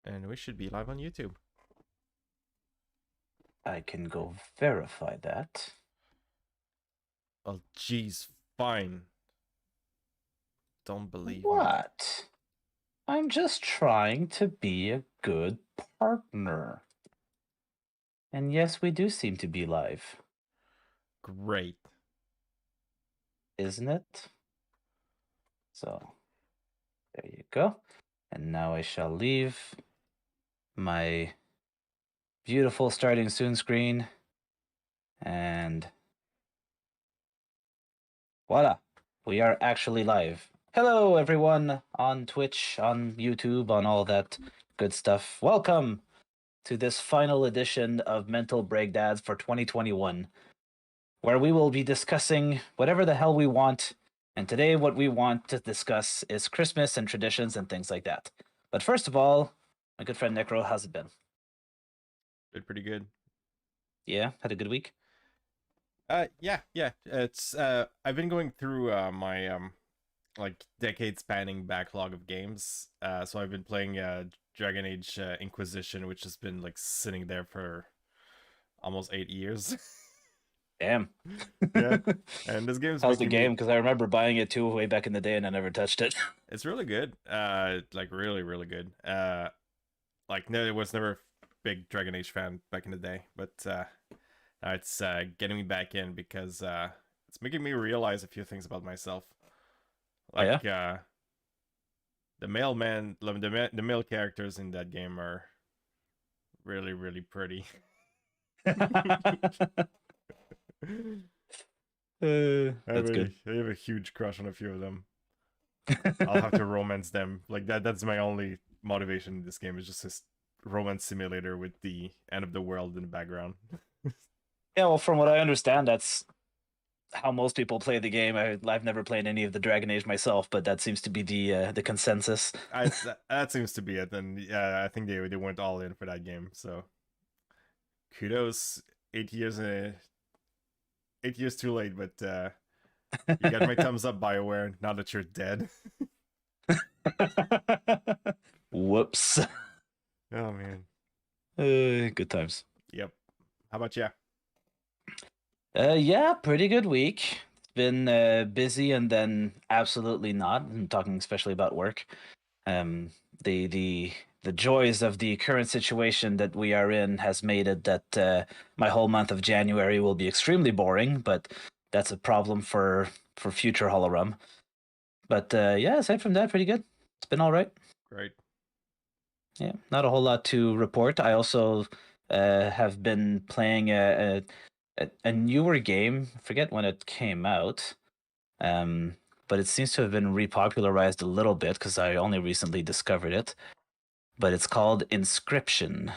And we should be live on YouTube. I can go verify that. Oh, jeez, fine. Don't believe me. What? I'm just trying to be a good partner. And yes, we do seem to be live. Great. Isn't it? So, there you go. And now I shall leave my beautiful starting soon screen. And voila, we are actually live. Hello, everyone on Twitch, on YouTube, on all that good stuff. Welcome to this final edition of Mental BreakDads for 2021, where we will be discussing whatever the hell we want. And today, what we want to discuss is Christmas and traditions and things like that. But first of all, my good friend Necro, how's it been? Been pretty good. Yeah, had a good week? Yeah. It's I've been going through my like decade spanning backlog of games. So I've been playing Dragon Age Inquisition, which has been like sitting there for almost 8 years. Damn. Yeah. And this game's How's the making game? me... Because I remember buying it too way back in the day and I never touched it. It's really good. Like really good. Like no, I was never a big Dragon Age fan back in the day, but now it's getting me back in because it's making me realize a few things about myself. Like the mailman, the male characters in that game are really pretty. That's good. I have a huge crush on a few of them. I'll have to romance them. Like that's my only motivation in this game, is just this romance simulator with the end of the world in the background. Yeah, well, from what I understand, that's how most people play the game. I've never played any of the Dragon Age myself, but that seems to be the consensus. That seems to be it, and yeah, I think they went all in for that game. So kudos, 8 years 8 years too late, but you got my thumbs up, BioWare. Now that you're dead. Whoops. Oh man. Good times. Yep. How about you? Yeah, pretty good week. It's been busy and then absolutely not. I'm talking especially about work. The joys of the current situation that we are in has made it that my whole month of January will be extremely boring, but that's a problem for future Holorum. But yeah, aside from that, pretty good. It's been all right. Great. Yeah, not a whole lot to report. I also have been playing a newer game. I forget when it came out, but it seems to have been repopularized a little bit because I only recently discovered it. But it's called Inscription,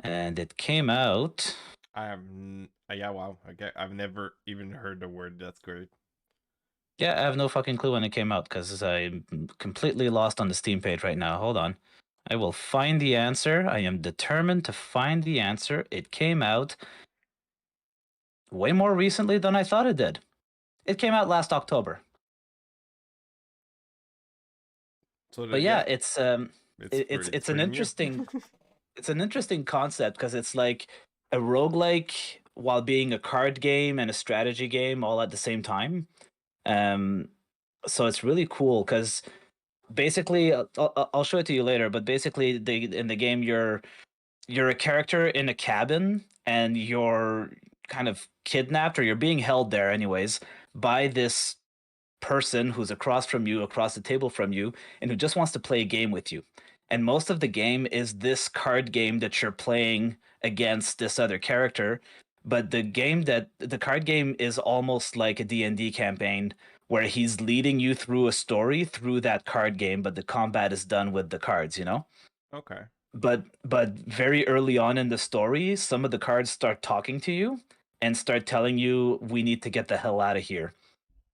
and it came out. Yeah, wow. Okay, I've never even heard the word. That's great. Yeah, I have no fucking clue when it came out because I'm completely lost on the Steam page right now. Hold on. I will find the answer. I am determined to find the answer. It came out way more recently than I thought it did. It came out last October. So But yeah, it's an pretty interesting it's an interesting concept because it's like a roguelike while being a card game and a strategy game all at the same time. So it's really cool because basically I'll show it to you later, but basically in the game you're a character in a cabin and you're kind of kidnapped, or you're being held there anyways, by this person who's across the table from you, and who just wants to play a game with you. And most of the game is this card game that you're playing against this other character. But the card game is almost like a D&D campaign where he's leading you through a story through that card game, but the combat is done with the cards, you know? Okay. But very early on in the story, some of the cards start talking to you and start telling you, we need to get the hell out of here.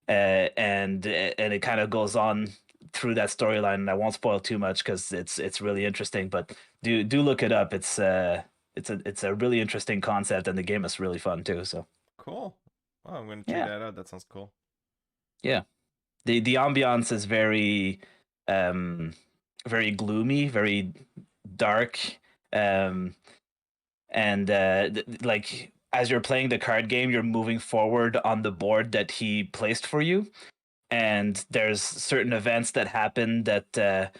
And it kind of goes on through that storyline. And I won't spoil too much because it's really interesting. But do look it up. It's a really interesting concept, and the game is really fun too. So cool. Oh, I'm gonna check that out. That sounds cool. Yeah, the ambiance is very very gloomy, very dark, um, and like as you're playing the card game, you're moving forward on the board that he placed for you, and there's certain events that happen that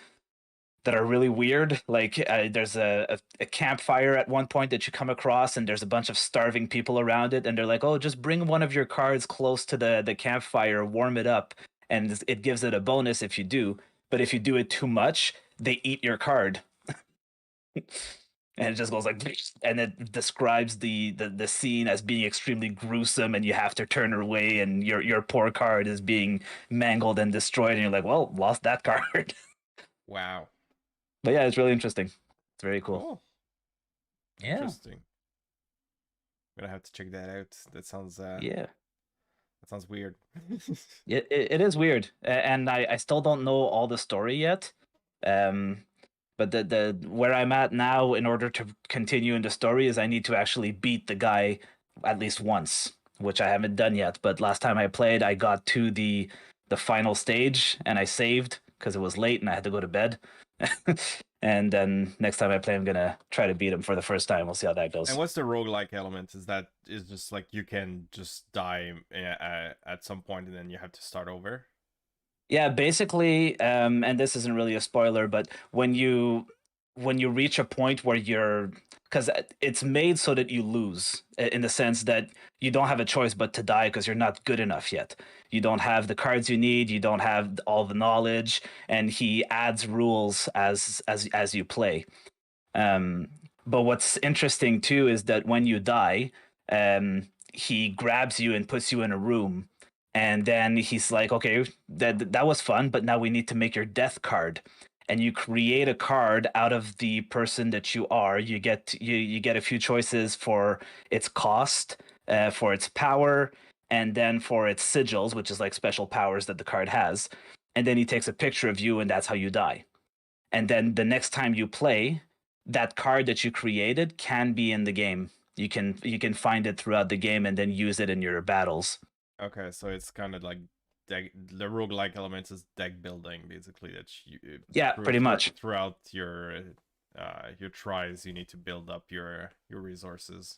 are really weird. Like there's a campfire at one point that you come across, and there's a bunch of starving people around it, and they're like, "Oh, just bring one of your cards close to the campfire, warm it up, and it gives it a bonus if you do. But if you do it too much, they eat your card." And it just goes like, and it describes the scene as being extremely gruesome, and you have to turn away, and your poor card is being mangled and destroyed, and you're like, well, lost that card. Wow. But yeah, it's really interesting. It's very cool. Cool. Yeah. Interesting. I'm gonna have to check that out. That sounds Yeah. That sounds weird. It is weird, and I still don't know all the story yet. But the where I'm at now, in order to continue in the story, is I need to actually beat the guy at least once, which I haven't done yet. But last time I played, I got to the final stage, and I saved because it was late and I had to go to bed. And then next time I play, I'm gonna try to beat him for the first time. We'll see how that goes. And what's the roguelike element? Is just like you can just die at some point and then you have to start over? Yeah, basically, and this isn't really a spoiler, but when you reach a point where you're, because it's made so that you lose, in the sense that you don't have a choice but to die because you're not good enough yet. You don't have the cards you need, you don't have all the knowledge, and he adds rules as you play. Um, but what's interesting too is that when you die, he grabs you and puts you in a room, and then he's like, "Okay, that was fun, but now we need to make your death card." And you create a card out of the person that you are. You get a few choices for its cost, for its power, and then for its sigils, which is like special powers that the card has. And then he takes a picture of you, and that's how you die. And then the next time you play, that card that you created can be in the game. You can find it throughout the game and then use it in your battles. Okay, so it's kind of like the roguelike element is deck building, basically. That you Yeah, pretty much. throughout your tries, you need to build up your resources.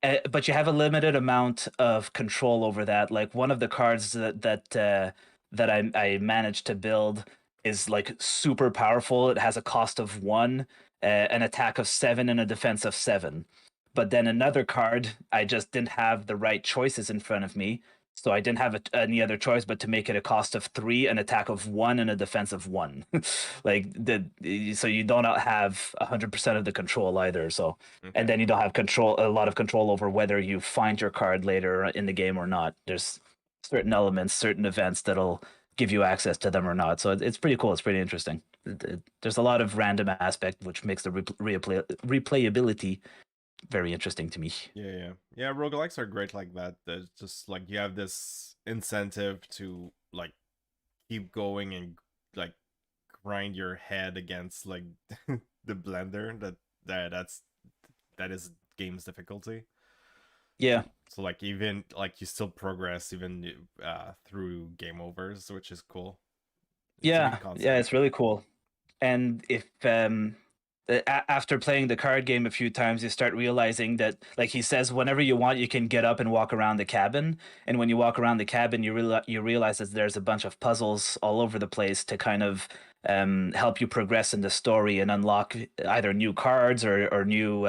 But you have a limited amount of control over that. Like one of the cards that I managed to build is like super powerful. It has a cost of 1, an attack of 7, and a defense of 7. But then another card, I just didn't have the right choices in front of me, so I didn't have any other choice but to make it a cost of 3, an attack of 1, and a defense of 1. So you don't have 100% of the control either. So Okay. and then you don't have a lot of control over whether you find your card later in the game or not. There's certain elements, certain events that'll give you access to them or not. So it's pretty cool. It's pretty interesting. There's a lot of random aspect which makes the replayability very interesting to me. Yeah. Roguelikes are great like that. There's just like you have this incentive to like keep going and like grind your head against like the blender that is game's difficulty. Yeah. So like even like you still progress even through game overs, which is cool. Yeah, it's really cool. And if after playing the card game a few times, you start realizing that, like he says, whenever you want, you can get up and walk around the cabin. And when you walk around the cabin, you realize that there's a bunch of puzzles all over the place to kind of help you progress in the story and unlock either new cards or new.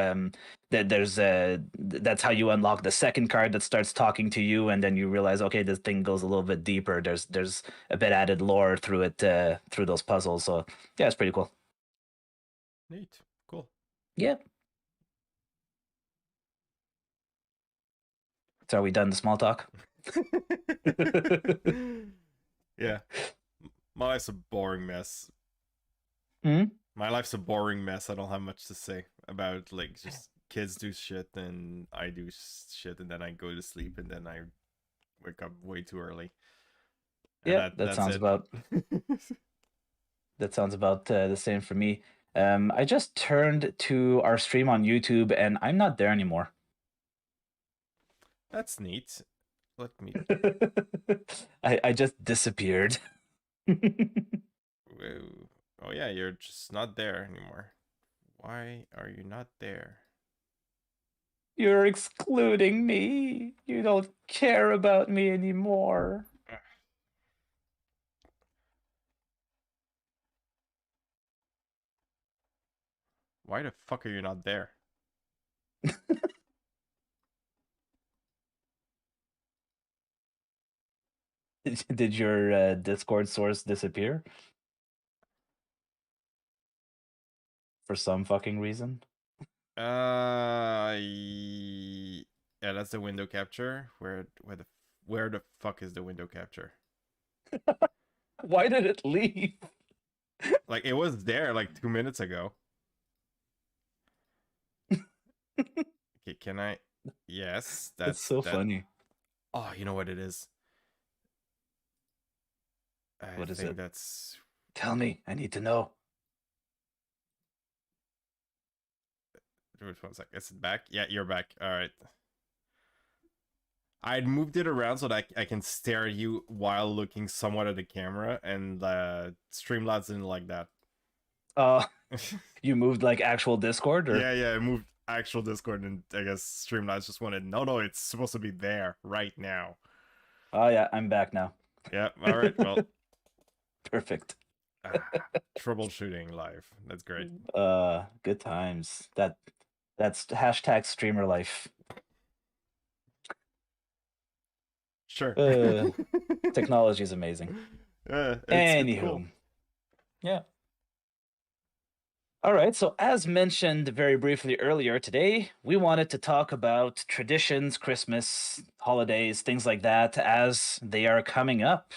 That's how you unlock the second card that starts talking to you, and then you realize, okay, this thing goes a little bit deeper. There's a bit added lore through it, through those puzzles. So yeah, it's pretty cool. Neat. Cool. Yeah. So are we done the small talk? Yeah. My life's a boring mess. Hmm? My life's a boring mess. I don't have much to say about like just kids do shit and I do shit and then I go to sleep and then I wake up way too early. And Yeah, that sounds about the same for me. I just turned to our stream on YouTube and I'm not there anymore. That's neat. Let me. I just disappeared. Oh yeah, you're just not there anymore. Why are you not there? You're excluding me. You don't care about me anymore. Why the fuck are you not there? Did your Discord source disappear? For some fucking reason? Yeah, that's the window capture. Where the fuck is the window capture? Why did it leave? Like it was there like 2 minutes ago. Okay, can I? Yes, That's that's so that. funny. Oh, you know what it is? I What is think it? that's. Tell me. I need to know. Which one sec? Is it back? Yeah, you're back. All right. I'd moved it around so that I can stare at you while looking somewhat at the camera, and Streamlabs didn't like that. Uh, you moved like actual Discord, or? Yeah, I moved actual Discord, and I guess Streamlabs just wanted, no, it's supposed to be there right now. Oh yeah, I'm back now. Yeah, all right, well. Perfect. Troubleshooting live. That's great. Good times. That's hashtag streamer life. Sure. Technology is amazing. Yeah, it's Anywho, cool. yeah. All right, so as mentioned very briefly earlier today, we wanted to talk about traditions, Christmas, holidays, things like that as they are coming up.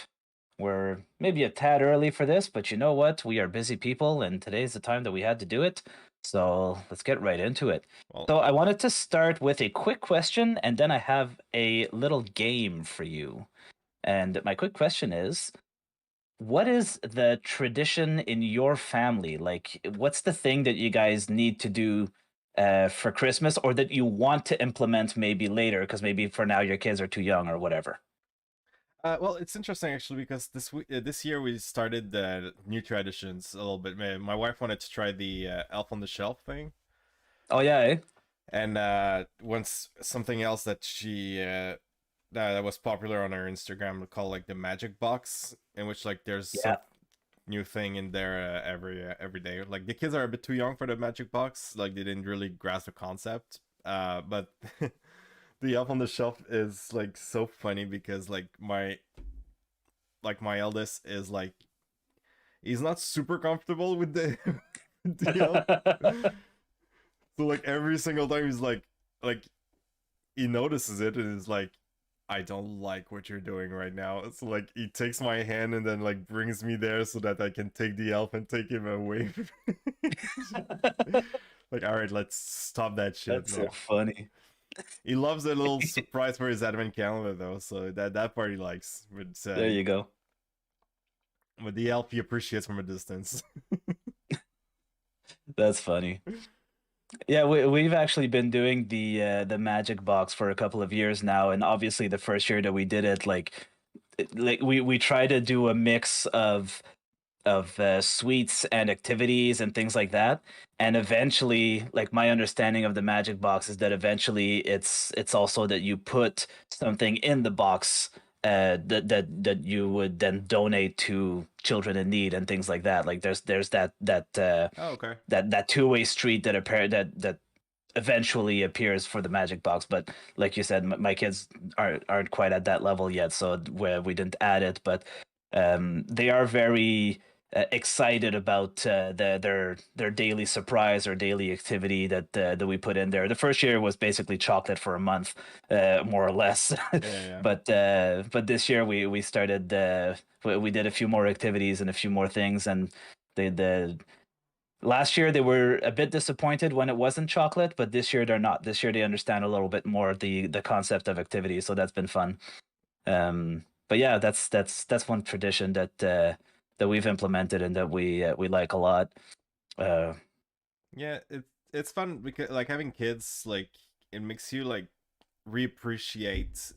We're maybe a tad early for this, but you know what? We are busy people, and today's the time that we had to do it. So let's get right into it. Well, So I wanted to start with a quick question, and then I have a little game for you. And my quick question is, what is the tradition in your family? Like, what's the thing that you guys need to do for Christmas, or that you want to implement maybe later, because maybe for now your kids are too young or whatever? well, it's interesting actually because this year we started the new traditions a little bit. My wife wanted to try the Elf on the Shelf thing, Oh yeah, eh? and once something else that she that was popular on her Instagram called like the Magic Box, in which like there's some Yeah. new thing in there every day. Like the kids are a bit too young for the Magic Box, like they didn't really grasp the concept. But the Elf on the Shelf is like so funny because my eldest is like he's not super comfortable with the the elf. So like every single time he's like he notices it and is like, I don't like what you're doing right now. It's like he takes my hand and then like brings me there so that I can take the elf and take him away. Like, all right, let's stop that shit That's so now. funny. He loves a little surprise for his advent calendar though, so that part he likes. There you go. But the elf he appreciates from a distance. That's funny. Yeah, we've actually been doing the magic box for a couple of years now, and obviously the first year that we did it, like we try to do a mix of sweets and activities and things like that. And eventually, like my understanding of the magic box is that eventually it's also that you put something in the box that you would then donate to children in need and things like that. Like there's Oh, okay. that two-way street that eventually appears for the magic box. But like you said, my kids aren't quite at that level yet, so where we didn't add it. But they are very excited about their daily surprise or daily activity that we put in there. The first year was basically chocolate for a month, more or less. Yeah. But this year we started we did a few more activities and a few more things, and the last year they were a bit disappointed when it wasn't chocolate, but this year they're not. This year they understand a little bit more the concept of activity, so that's been fun. But yeah, that's one tradition that we've implemented and that we like a lot. Uh, Yeah, it's fun because like having kids, like it makes you like reappreciate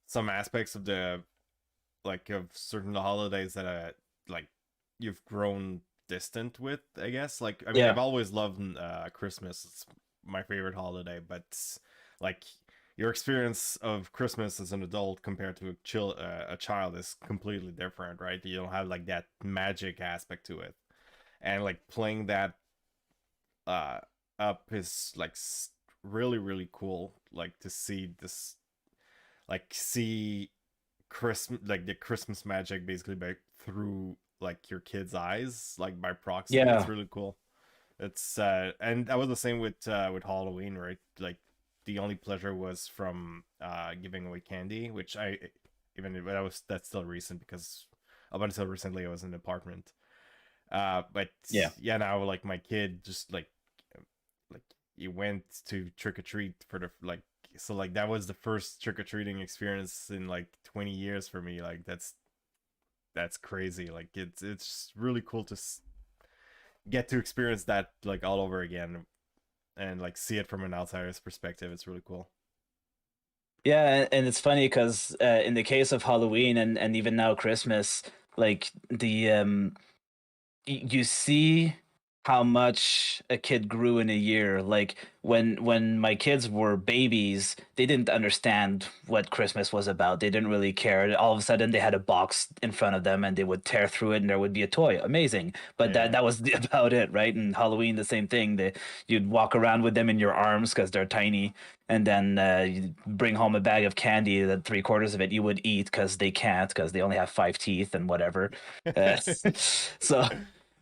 some aspects of the like of certain holidays that like you've grown distant with, I guess. Like, I mean, Yeah. I've always loved Christmas. It's my favorite holiday, but like your experience of Christmas as an adult compared to a child is completely different, right? You don't have like that magic aspect to it, and like playing that uh up is like really really cool. Like to see this, like see Christmas, like the Christmas magic basically by through like your kid's eyes, like by proxy. It's Yeah. really cool. It's and that was the same with Halloween, right? Like the only pleasure was from giving away candy, which I even that's still recent because up until recently I was in an apartment. But Yeah. yeah, now like my kid just like he went to trick or treat for the like, so like that was the first trick or treating experience in like 20 years for me. Like that's crazy. Like it's really cool to get to experience that like all over again and like see it from an outsider's perspective. It's really cool. Yeah, and it's funny because in the case of Halloween and even now Christmas, like you see how much a kid grew in a year. Like when my kids were babies, they didn't understand what Christmas was about. They didn't really care. All of a sudden, they had a box in front of them, and they would tear through it, and there would be a toy. Amazing, but Yeah. that was about it, right? And Halloween, the same thing. You'd walk around with them in your arms because they're tiny, and then you bring home a bag of candy that three-quarters of it you would eat because they can't because they only have five teeth and whatever. So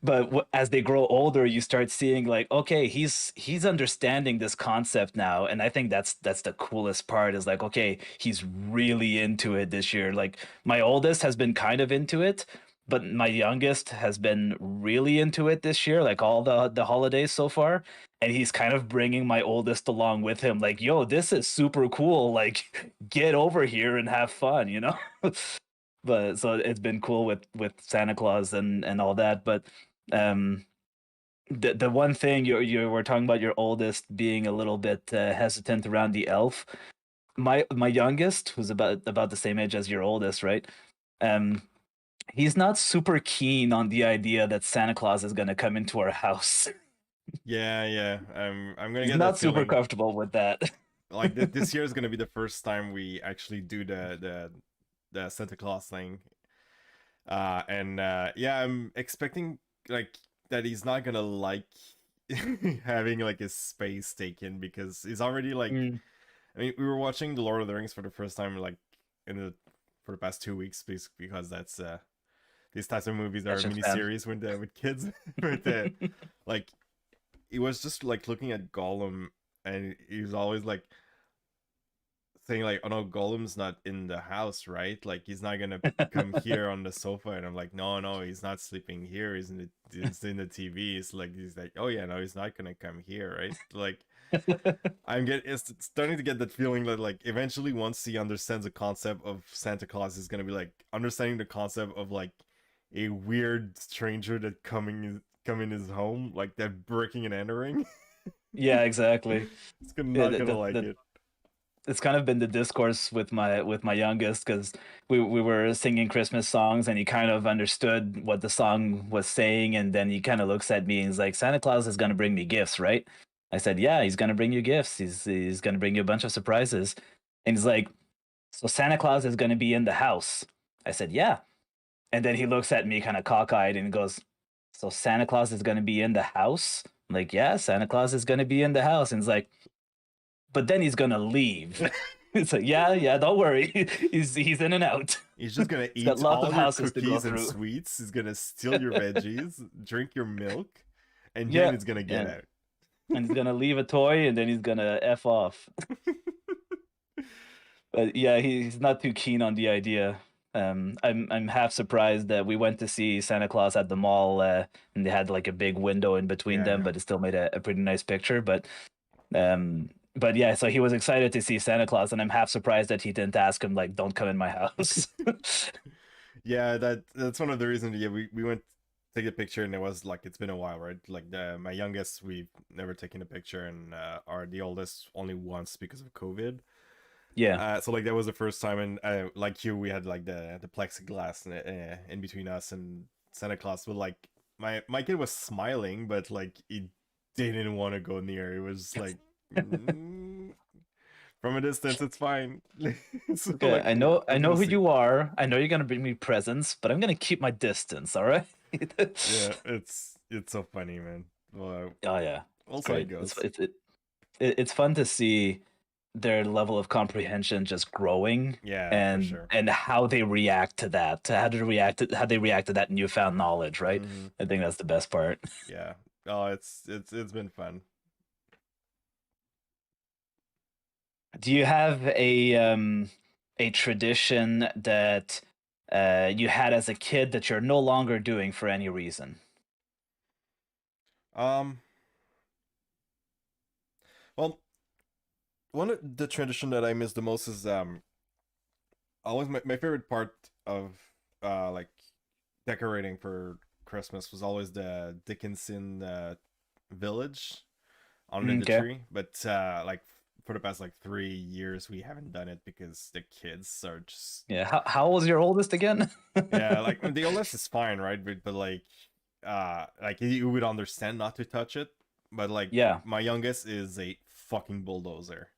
but as they grow older you start seeing like okay he's understanding this concept now, and I think that's the coolest part is like okay he's really into it this year. Like my oldest has been kind of into it, but my youngest has been really into it this year, like all the holidays so far, and he's kind of bringing my oldest along with him like yo this is super cool, like get over here and have fun, you know. But so it's been cool with Santa Claus and all that. But um, the one thing you were talking about your oldest being a little bit hesitant around the elf. My youngest, who's about the same age as your oldest, right? Um, he's not super keen on the idea that Santa Claus is going to come into our house. Yeah, yeah. I'm gonna He's get that not super feeling. comfortable with that. Like this year is gonna be the first time we actually do the Santa Claus thing. And yeah, I'm expecting like that he's not gonna like having like his space taken because he's already like, Mm, I mean, we were watching The Lord of the Rings for the first time like in the for the past 2 weeks because that's these types of movies are that's just bad. miniseries with kids. But like he was just like looking at Gollum and he was always like saying like, "Oh no, Gollum's not in the house, right? Like he's not gonna come here on the sofa." And I'm like, "No, no, he's not sleeping here. He's in the TV." It's like he's like, "Oh yeah, no, he's not gonna come here, right?" Like it's starting to get that feeling that like eventually once he understands the concept of Santa Claus is gonna be like understanding the concept of like a weird stranger that come in his home, like that breaking and entering. Yeah, exactly. It's gonna Yeah, not gonna like the it. it's kind of been the discourse with my youngest because we were singing Christmas songs and he kind of understood what the song was saying, and then he kind of looks at me and he's like Santa Claus is going to bring me gifts, right? I said yeah, he's going to bring you gifts, he's going to bring you a bunch of surprises. And he's like so Santa Claus is going to be in the house. I said yeah. And then he looks at me kind of cockeyed and goes so Santa Claus is going to be in the house. I'm like yeah, Santa Claus is going to be in the house. And he's like but then he's gonna leave. It's like, yeah, yeah, don't worry. He's in and out. He's just gonna He's got eat lots of all your houses to go cookies and through. sweets. He's gonna steal your veggies, drink your milk, and then Yeah, he's gonna get and out. and he's gonna leave a toy, and then he's gonna f off. But yeah, he's not too keen on the idea. I'm half surprised that we went to see Santa Claus at the mall, and they had like a big window in between them, Yeah. but it still made a pretty nice picture. But yeah, so he was excited to see Santa Claus, and I'm half surprised that he didn't ask him like, "Don't come in my house." Yeah, that's one of the reasons. Yeah, we went to take a picture, and it was like it's been a while, right? Like my youngest, we've never taken a picture, and our the oldest only once because of COVID. Yeah, So like that was the first time, and like you, we had like the plexiglass in between us and Santa Claus. But like my kid was smiling, but like he didn't want to go near. It was like from a distance, it's fine. So Okay, like I I'm know gonna who see. you are. I know you're gonna bring me presents, but I'm gonna keep my distance, all right? Yeah, it's so funny, man. Well, Oh yeah, it's we'll see how it great. goes. It's fun to see their level of comprehension just growing Yeah, for sure. and how they react to that, to how they react to that newfound knowledge, right? Hmm. I think that's the best part. Yeah. Oh, it's been fun. Do you have a tradition that you had as a kid that you're no longer doing for any reason? Um, well, one of the tradition that I miss the most is always my favorite part of like decorating for Christmas was always the Dickinson village under the Okay. tree. But like for the past like 3 years we haven't done it because the kids are just Yeah. How was your oldest again? yeah, like the oldest is fine, right? But like you would understand not to touch it. But like Yeah. my youngest is a fucking bulldozer.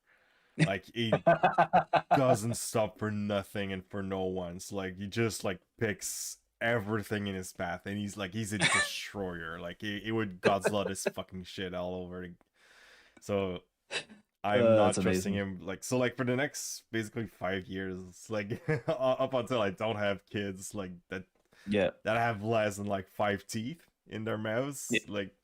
Like he doesn't stop for nothing and for no one's. Like he just like picks everything in his path, and he's a destroyer. Like he would Godzilla this fucking shit all over. So I'm That's not trusting amazing. him. Like so, like for the next basically 5 years, like up until I don't have kids, like Yeah. that have less than like 5 teeth in their Yeah. mouths, like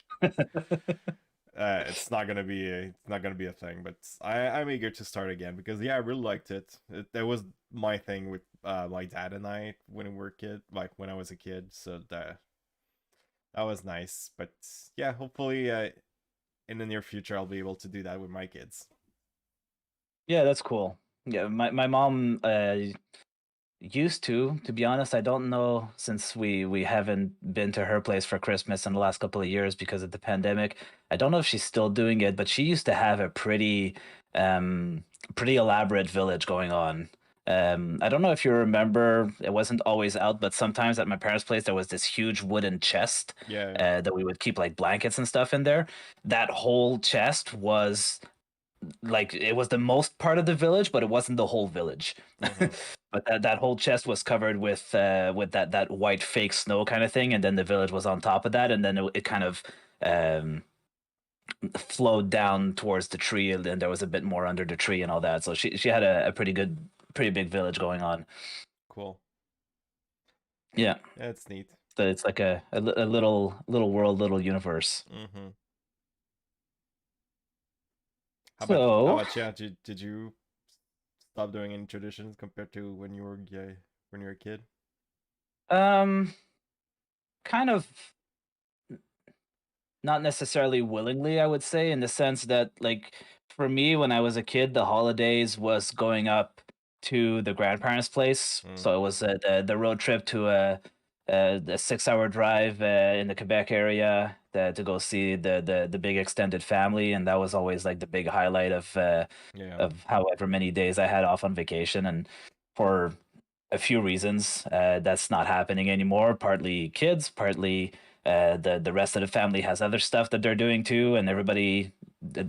it's not gonna be a thing. But I'm eager to start again because yeah, I really liked it. That was my thing with my dad and I when we were a kid, like when I was a kid. So that was nice. But yeah, hopefully in the near future I'll be able to do that with my kids. Yeah, that's cool. Yeah, my mom used to be honest. I don't know since we haven't been to her place for Christmas in the last couple of years because of the pandemic. I don't know if she's still doing it, but she used to have a um pretty elaborate village going on. I don't know if you remember, it wasn't always out, but sometimes at my parents' place there was this huge wooden chest Yeah. that we would keep like blankets and stuff in there. That whole chest was like it was the most part of the village, but it wasn't the whole village. Mm-hmm. But that whole chest was covered with that white fake snow kind of thing, and then the village was on top of that, and then it kind of um, flowed down towards the tree, and then there was a bit more under the tree and all that. So she had a pretty big village going on. Cool. Yeah, Yeah, it's neat. so it's like a little world, little universe. Mm-hmm. How So about yeah? Did you stop doing any traditions compared to when you were when you were a kid? um, kind of not necessarily willingly, I would say, in the sense that, like, for me, when I was a kid, the holidays was going up to the grandparents' place. Mm. So it was the road trip to a 6 hour drive in the Quebec area to go see the big extended family, and that was always like the big highlight Yeah. of however many days I had off on vacation. And for a few reasons. That's not happening anymore. Partly kids, partly the rest of the family has other stuff that they're doing too, and everybody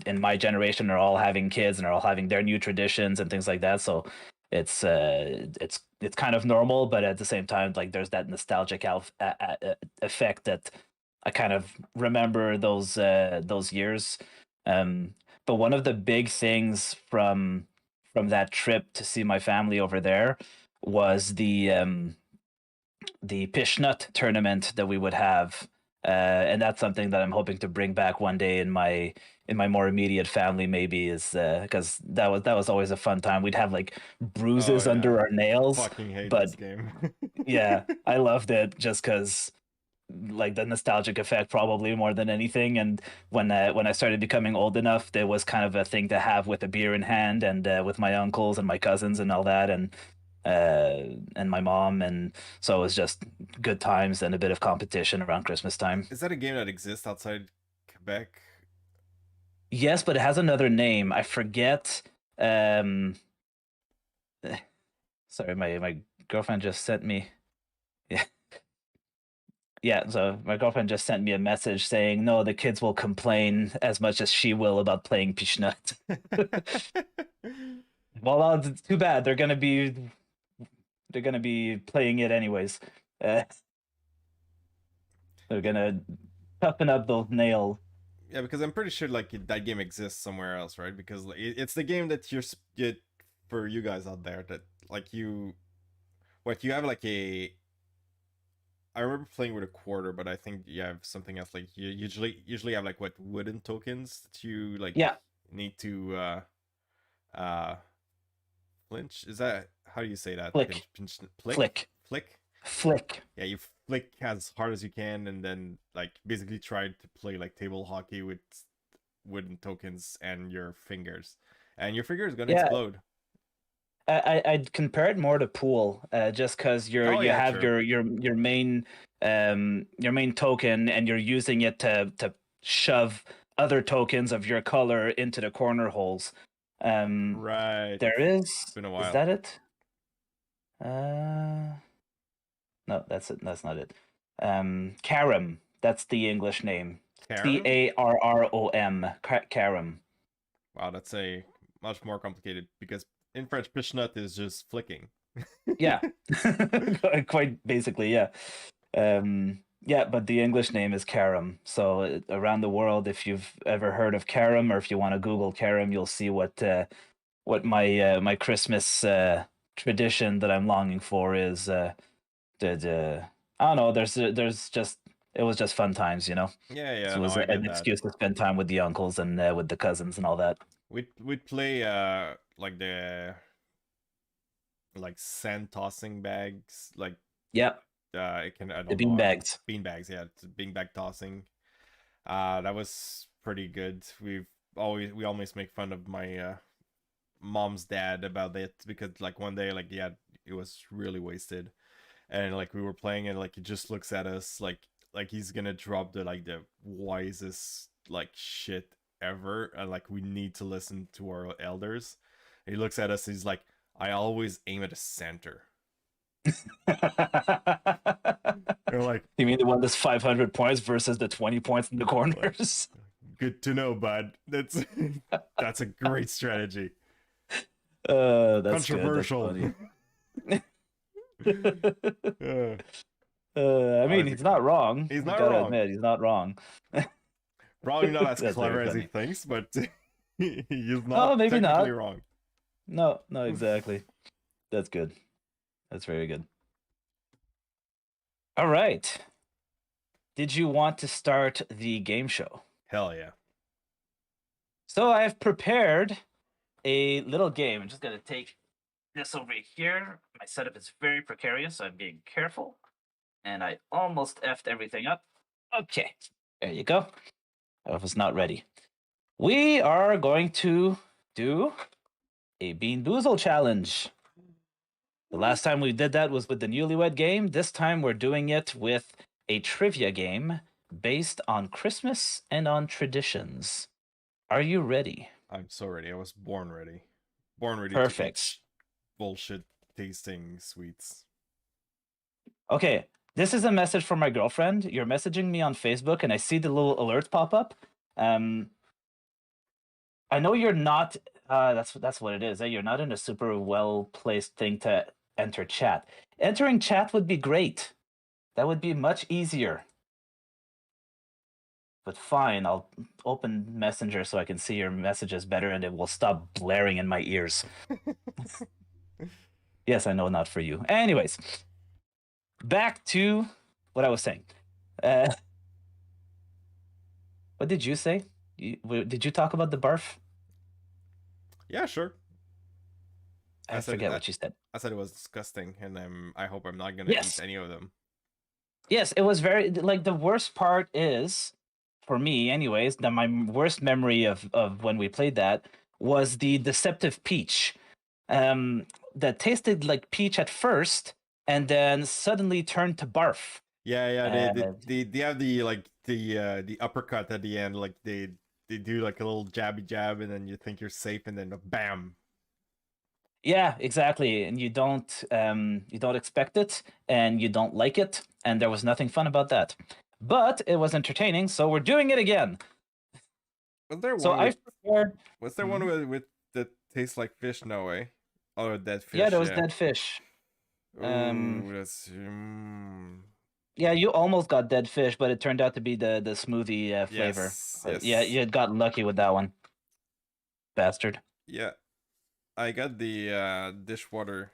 in my generation are all having kids and are all having their new traditions and things like that. So it's kind of normal, but at the same time, like there's that nostalgic effect that I kind of remember those years. Um, but one of the big things from that trip to see my family over there was the Pishnut tournament that we would have, and that's something that I'm hoping to bring back one day in my more immediate family. Maybe is because that was always a fun time. We'd have like Oh bruises yeah. under our nails, Fucking hate but this game. yeah, I loved it just because like the nostalgic effect probably more than anything. And when I started becoming old enough, there was kind of a thing to have with a beer in hand and with my uncles and my cousins and all that, and my mom, and so it was just good times and a bit of competition around Christmas time. Is that a game that exists outside Quebec? Yes, but it has another name. I forget. Um, sorry, my girlfriend just sent me. Yeah, Yeah, so my girlfriend just sent me a message saying, no, the kids will complain as much as she will about playing Pishnut. Well, it's too bad. They're gonna be playing it anyways. Uh, they're gonna toughen up those nails. Yeah, because I'm pretty sure like that game exists somewhere else, right? Because like, it's the game that you for you guys out there that like you have like a. I remember playing with a quarter, but I think you have something else. Like you usually have like what wooden tokens that you like Yeah, need to uh flinch. Is that how do you say that? flick, flick, Flick. flick. Yeah, you flick as hard as you can, and then like basically try to play like table hockey with wooden tokens and your fingers, and your finger is gonna Yeah, explode. I'd compare it more to pool, just because Oh you yeah, have true. your main token and you're using it to shove other tokens of your color into the corner holes. Um, Right. there It's been a is while. that it? No, that's it. That's not it. Carom. That's the English name. Carom? Carrom. Carom. Wow, that's a much more complicated because in French, pishnut is just flicking. Yeah, quite basically, yeah. Yeah, but the English name is Carom. So around the world, if you've ever heard of Carom, or if you want to Google Carom, you'll see what my Christmas tradition that I'm longing for is. I don't know. There's just it was just fun times, you know. Yeah, So yeah, it no, was I an get that. excuse to spend time with the uncles and with the cousins and all that. We'd play like the like sand tossing bags, like Yeah, it can I the don't know bean bags. bean bags, yeah, it's beanbag tossing. That was pretty good. We always make fun of my mom's dad about it because like one day like yeah it was really wasted and like we were playing and like he just looks at us like he's gonna drop the wisest like shit ever and like we need to listen to our elders. And he looks at us, he's like, I always aim at the center. They're like, You mean the one that's 500 points versus the 20 points in the like corners? good to know, bud. That's that's a great strategy. That's good. That's Controversial. funny. uh, I oh, mean, he's not wrong. he's You not gotta wrong. admit, he's not wrong. Probably not as That's very clever as he funny. thinks, but he's Oh, not maybe technically not. wrong. No, no, exactly. That's good. That's very good. All right. Did you want to start the game show? Hell yeah. So I've prepared a little game. I'm just gonna take this over here. My setup is very precarious, so I'm being careful. And I almost effed everything up. Okay, there you go. I was not ready. We are going to do a Bean Boozled challenge. The last time we did that was with the Newlywed Game. This time we're doing it with a trivia game based on Christmas and on traditions. Are you ready? I'm so ready. I was born ready. Born ready to eat Perfect. bullshit tasting sweets. Okay, this is a message from my girlfriend. You're messaging me on Facebook, and I see the little alerts pop up. Um, I know you're not. That's what it is. You're not in a super well placed thing to enter chat. Entering chat would be great. That would be much easier. But fine, I'll open Messenger so I can see your messages better, and it will stop blaring in my ears. Yes, I know, not for you. Anyways, back to what I was saying. Uh, what did you say? Did you talk about the barf? Yeah, sure. I I said forget what you said. I said it was disgusting, and I hope I'm not gonna eat Yes. any of them. Yes, it was very like the worst part is for me anyways, that my worst memory of when we played that was the deceptive peach. That tasted like peach at first and then suddenly turned to barf. Yeah, yeah. Uh, They have the uppercut at the end. Like they do like a little jabby jab, and then you think you're safe, and then bam. Yeah, exactly. And you don't expect it, and you don't like it, and there was nothing fun about that. But it was entertaining, so we're doing it again. Was there So one with? I've prepared. Was there one Mhm. with that tastes like fish? No way. Oh, dead Yeah, fish. there was Yeah. dead fish. Um, Ooh, that's. yeah, you almost got dead fish, but it turned out to be the smoothie flavor. Yes. Yeah, Yes. you got lucky with that one, bastard. Yeah. I got the dishwater,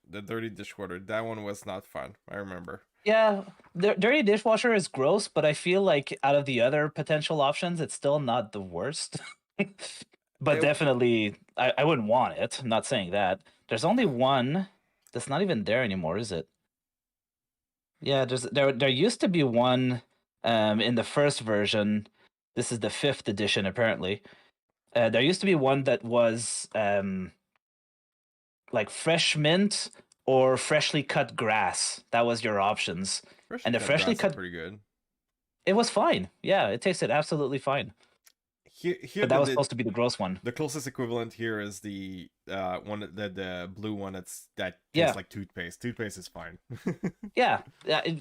the dirty dishwater. That one was not fun. I remember. Yeah, the dirty dishwasher is gross, but I feel like out of the other potential options, it's still not the worst. But It, definitely, I wouldn't want it. I'm not saying that. There's only one that's not even there anymore, is it? Yeah, there used to be one in the first version. This is the fifth edition, apparently. There used to be one that was like fresh mint or freshly cut grass. That was your options. freshly And the cut freshly grass is cut, pretty good. it was fine. Yeah, it tasted absolutely fine. Here But that was supposed to be the gross one. the closest equivalent here is the one the blue one that tastes Yeah, like toothpaste. Toothpaste is fine. yeah.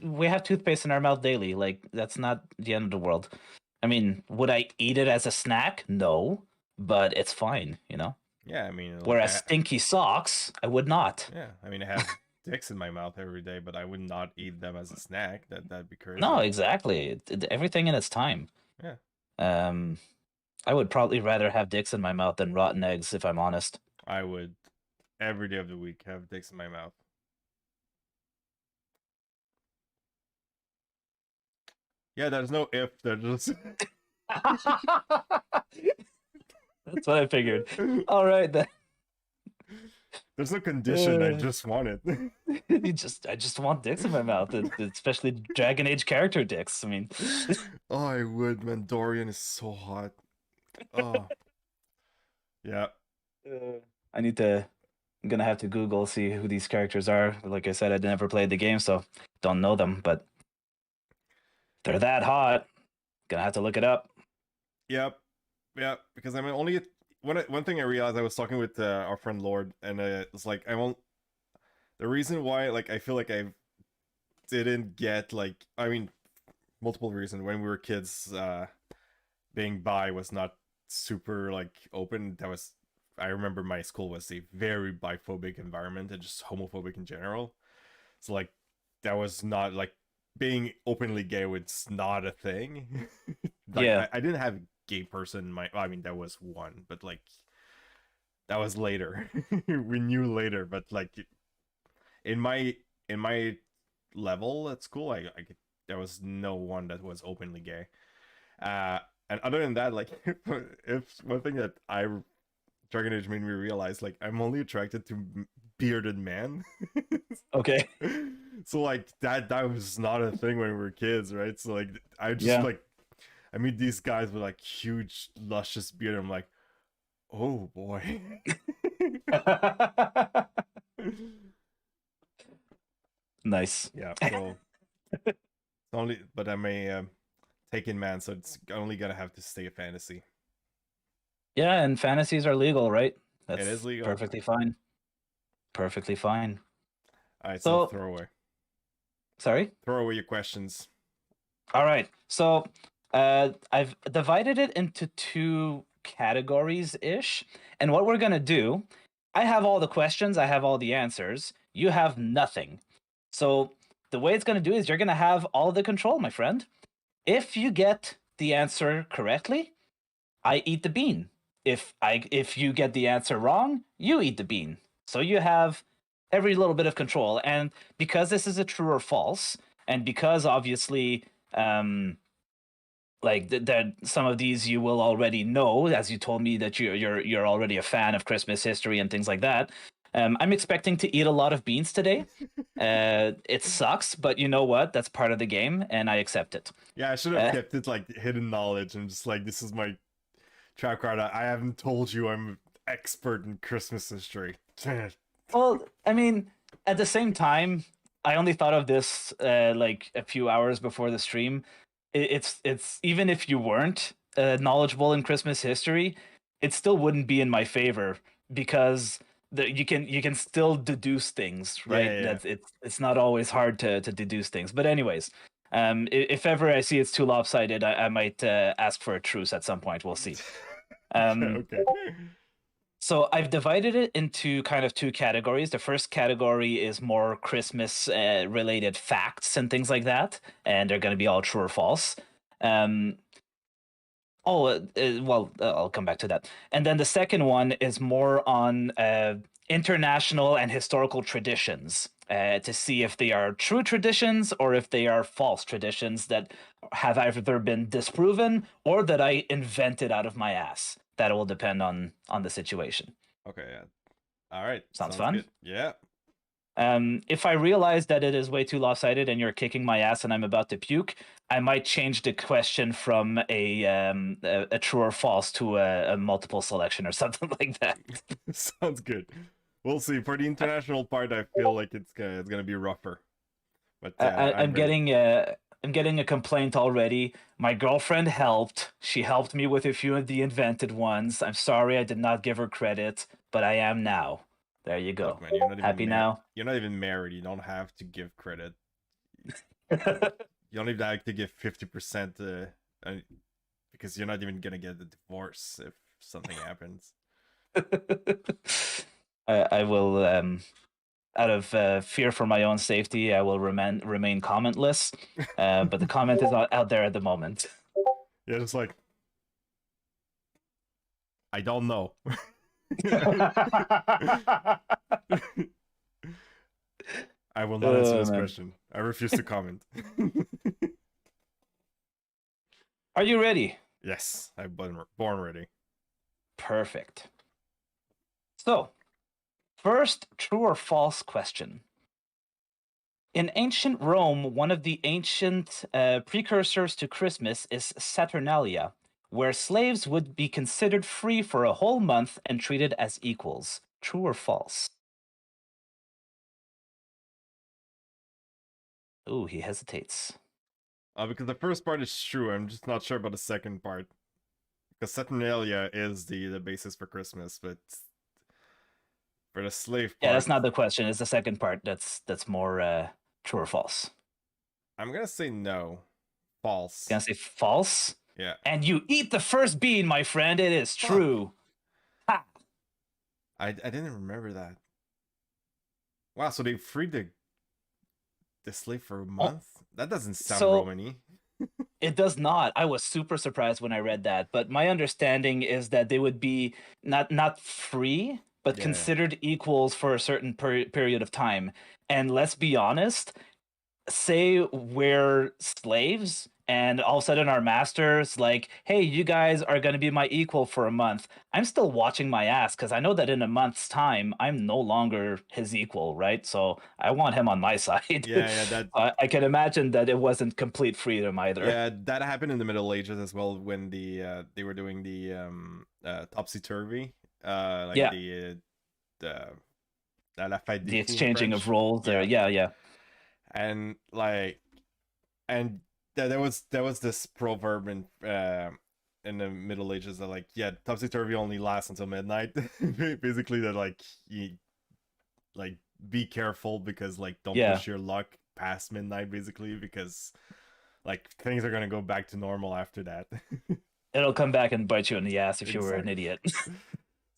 We have toothpaste in our mouth daily. Like, that's not the end of the world. I mean, would I eat it as a snack? No, but it's fine, you know? Yeah, I mean, like, Whereas stinky socks, I would not. yeah, I mean, I have dicks in my mouth every day, but I would not eat them as a snack. That'd be No, crazy. exactly. Everything in its time. Yeah, Um, I would probably rather have dicks in my mouth than rotten eggs, if I'm honest. I would every day of the week have dicks in my mouth. Yeah, there's no if. There's just That's what I figured. All right, then. there's no condition. I just want it. I just want dicks in my mouth, especially Dragon Age character dicks. I mean, Oh, I would, man. Dorian is so hot. Oh, yeah. I need to. I'm gonna have to Google see who these characters are. Like I said, I never played the game, so don't know them. But they're that hot. Gonna have to look it up. Yep. Yep. Because I mean, only one thing I realized, I was talking with our friend Lord, and it's like I won't. The reason why, like, I feel like I didn't get, like, I mean, multiple reasons. When we were kids, being bi was not super like open. That was, I remember my school was a very biphobic environment and just homophobic in general. So like that was not like being openly gay was not a thing. Like Yeah, I didn't have a gay person in my, I mean, there was one, but like that was later. We knew later, but like in my level at school, there was no one that was openly gay. Uh, and other than that, like, if one thing that Dragon Age made me realize, like, I'm only attracted to bearded men. okay. So like that was not a thing when we were kids, right? So like I just Yeah. like I meet these guys with like huge luscious beard. I'm like, oh boy. Nice. Yeah. So only, but I'm a taken man, so it's only gonna have to stay a fantasy. Yeah, and fantasies are legal, right? It is That's legal. perfectly fine. Perfectly fine. All right, so So, throw away. sorry? Throw away your questions. All right. So, I've divided it into two categories ish. And what we're going to do, I have all the questions, I have all the answers. You have nothing. So, the way it's going to do is you're going to have all the control, my friend. If you get the answer correctly, I eat the bean. If you get the answer wrong, you eat the bean. So you have every little bit of control. And because this is a true or false, and because obviously like that some of these you will already know, as you told me that you're already a fan of Christmas history and things like that. I'm expecting to eat a lot of beans today. It sucks, but you know what? That's part of the game, and I accept it. Yeah, I should have kept it like hidden knowledge and just like this is my track card. I haven't told you I'm expert in Christmas history. Well, I mean, at the same time, I only thought of this like a few hours before the stream. It's even if you weren't knowledgeable in Christmas history, it still wouldn't be in my favor because you can still deduce things, right? Yeah. That's it's not always hard to deduce things. But anyways, if ever I see it's too lopsided, I might ask for a truce at some point. We'll see. Okay. So I've divided it into kind of two categories. The first category is more Christmas related facts and things like that, and they're going to be all true or false. I'll come back to that. And then the second one is more on international and historical traditions to see if they are true traditions or if they are false traditions that have either been disproven or that I invented out of my ass. That will depend on the situation. Okay. Yeah. All right. Sounds fun. Good. Yeah. If I realize that it is way too lopsided and you're kicking my ass and I'm about to puke, I might change the question from a true or false to a multiple selection or something like that. Sounds good. We'll see. For the international part, I feel like it's gonna be rougher. But I'm getting a complaint already. My girlfriend helped. She helped me with a few of the invented ones. I'm sorry I did not give her credit, but I am now. There you go. Look, man, you're not Happy now? You're not even married. You don't have to give credit. You don't even have to give 50% because you're not even gonna get the divorce if something happens. I will, out of fear for my own safety, I will remain commentless. But the comment is not out there at the moment. Yeah, just like I don't know. I will not answer this question. I refuse to comment. Are you ready? Yes, I've been born ready. Perfect. So, first true or false question. In ancient Rome, one of the ancient precursors to Christmas is Saturnalia, where slaves would be considered free for a whole month and treated as equals. True or false? Ooh, he hesitates. Because the first part is true. I'm just not sure about the second part. Because Saturnalia is the basis for Christmas, but for the slave part... Yeah, that's not the question. It's the second part that's more true or false. I'm gonna say no. False. Gonna say false? Yeah. And you eat the first bean, my friend. It is true. Ha! I didn't remember that. Wow, so they freed the slave for a month? That doesn't sound Roman-y. It does not. I was super surprised when I read that, but my understanding is that they would be not free, but considered equals for a certain period of time. And let's be honest, say we're slaves and all of a sudden our master's like, hey, you guys are going to be my equal for a month. I'm still watching my ass because I know that in a month's time, I'm no longer his equal, right? So I want him on my side. Yeah, that... I can imagine that it wasn't complete freedom either. Yeah, that happened in the Middle Ages as well when they were doing the topsy-turvy. The exchanging of roles there. Yeah. And there was this proverb in the Middle Ages that like, yeah, topsy-turvy only lasts until midnight. Basically that like you like be careful because like don't push your luck past midnight basically because like things are gonna go back to normal after that. It'll come back and bite you in the ass if you were an idiot.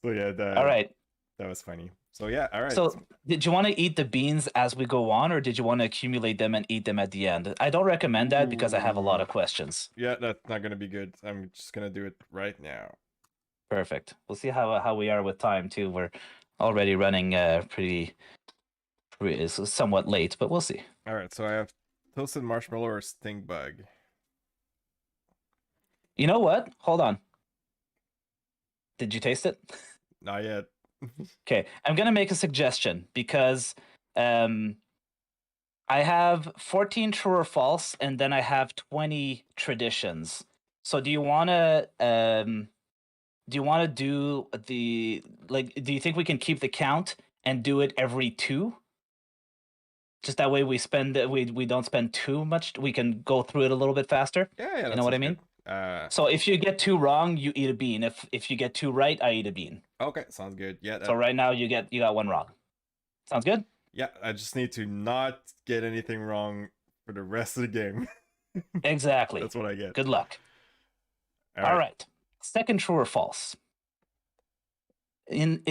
So yeah, all right. That was funny. So yeah, all right. So did you want to eat the beans as we go on, or did you want to accumulate them and eat them at the end? I don't recommend that because I have a lot of questions. Yeah, that's not going to be good. I'm just going to do it right now. Perfect. We'll see how we are with time too. We're already running pretty somewhat late, but we'll see. All right, so I have toasted marshmallow or stink bug. You know what? Hold on. Did you taste it? Not yet. Okay, I'm gonna make a suggestion because I have 14 true or false, and then I have 20 traditions. So do you wanna do the do you think we can keep the count and do it every 2? Just that way we don't spend too much. We can go through it a little bit faster. Yeah, you know what I mean? So if you get 2 wrong, you eat a bean. If you get 2 right, I eat a bean. Okay, sounds good. Yeah, So right now you got one wrong. Sounds good? yeah. I just need to not get anything wrong for the rest of the game. Exactly. That's what I get. Good luck. All All right. right. Second, true or false? In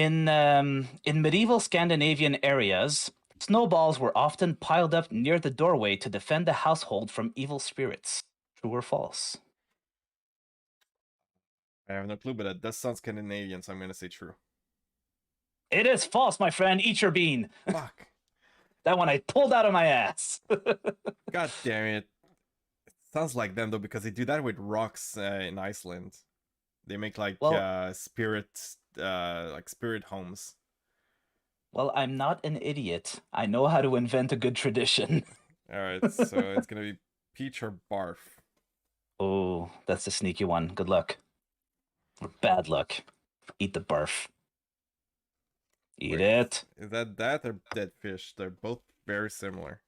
medieval Scandinavian areas, snowballs were often piled up near the doorway to defend the household from evil spirits. True or false? I have no clue, but that does sound Scandinavian, so I'm gonna say true. It is false, my friend. Eat your bean. Fuck. That one I pulled out of my ass. God damn it. It sounds like them though, because they do that with rocks in Iceland. They make like Well, spirit homes. well, I'm not an idiot. I know how to invent a good tradition. All right, so it's gonna be peach or barf. Oh, that's a sneaky one. Good luck. Or bad luck. Eat the barf. Eat Wait, it. is that or dead fish? They're both very similar.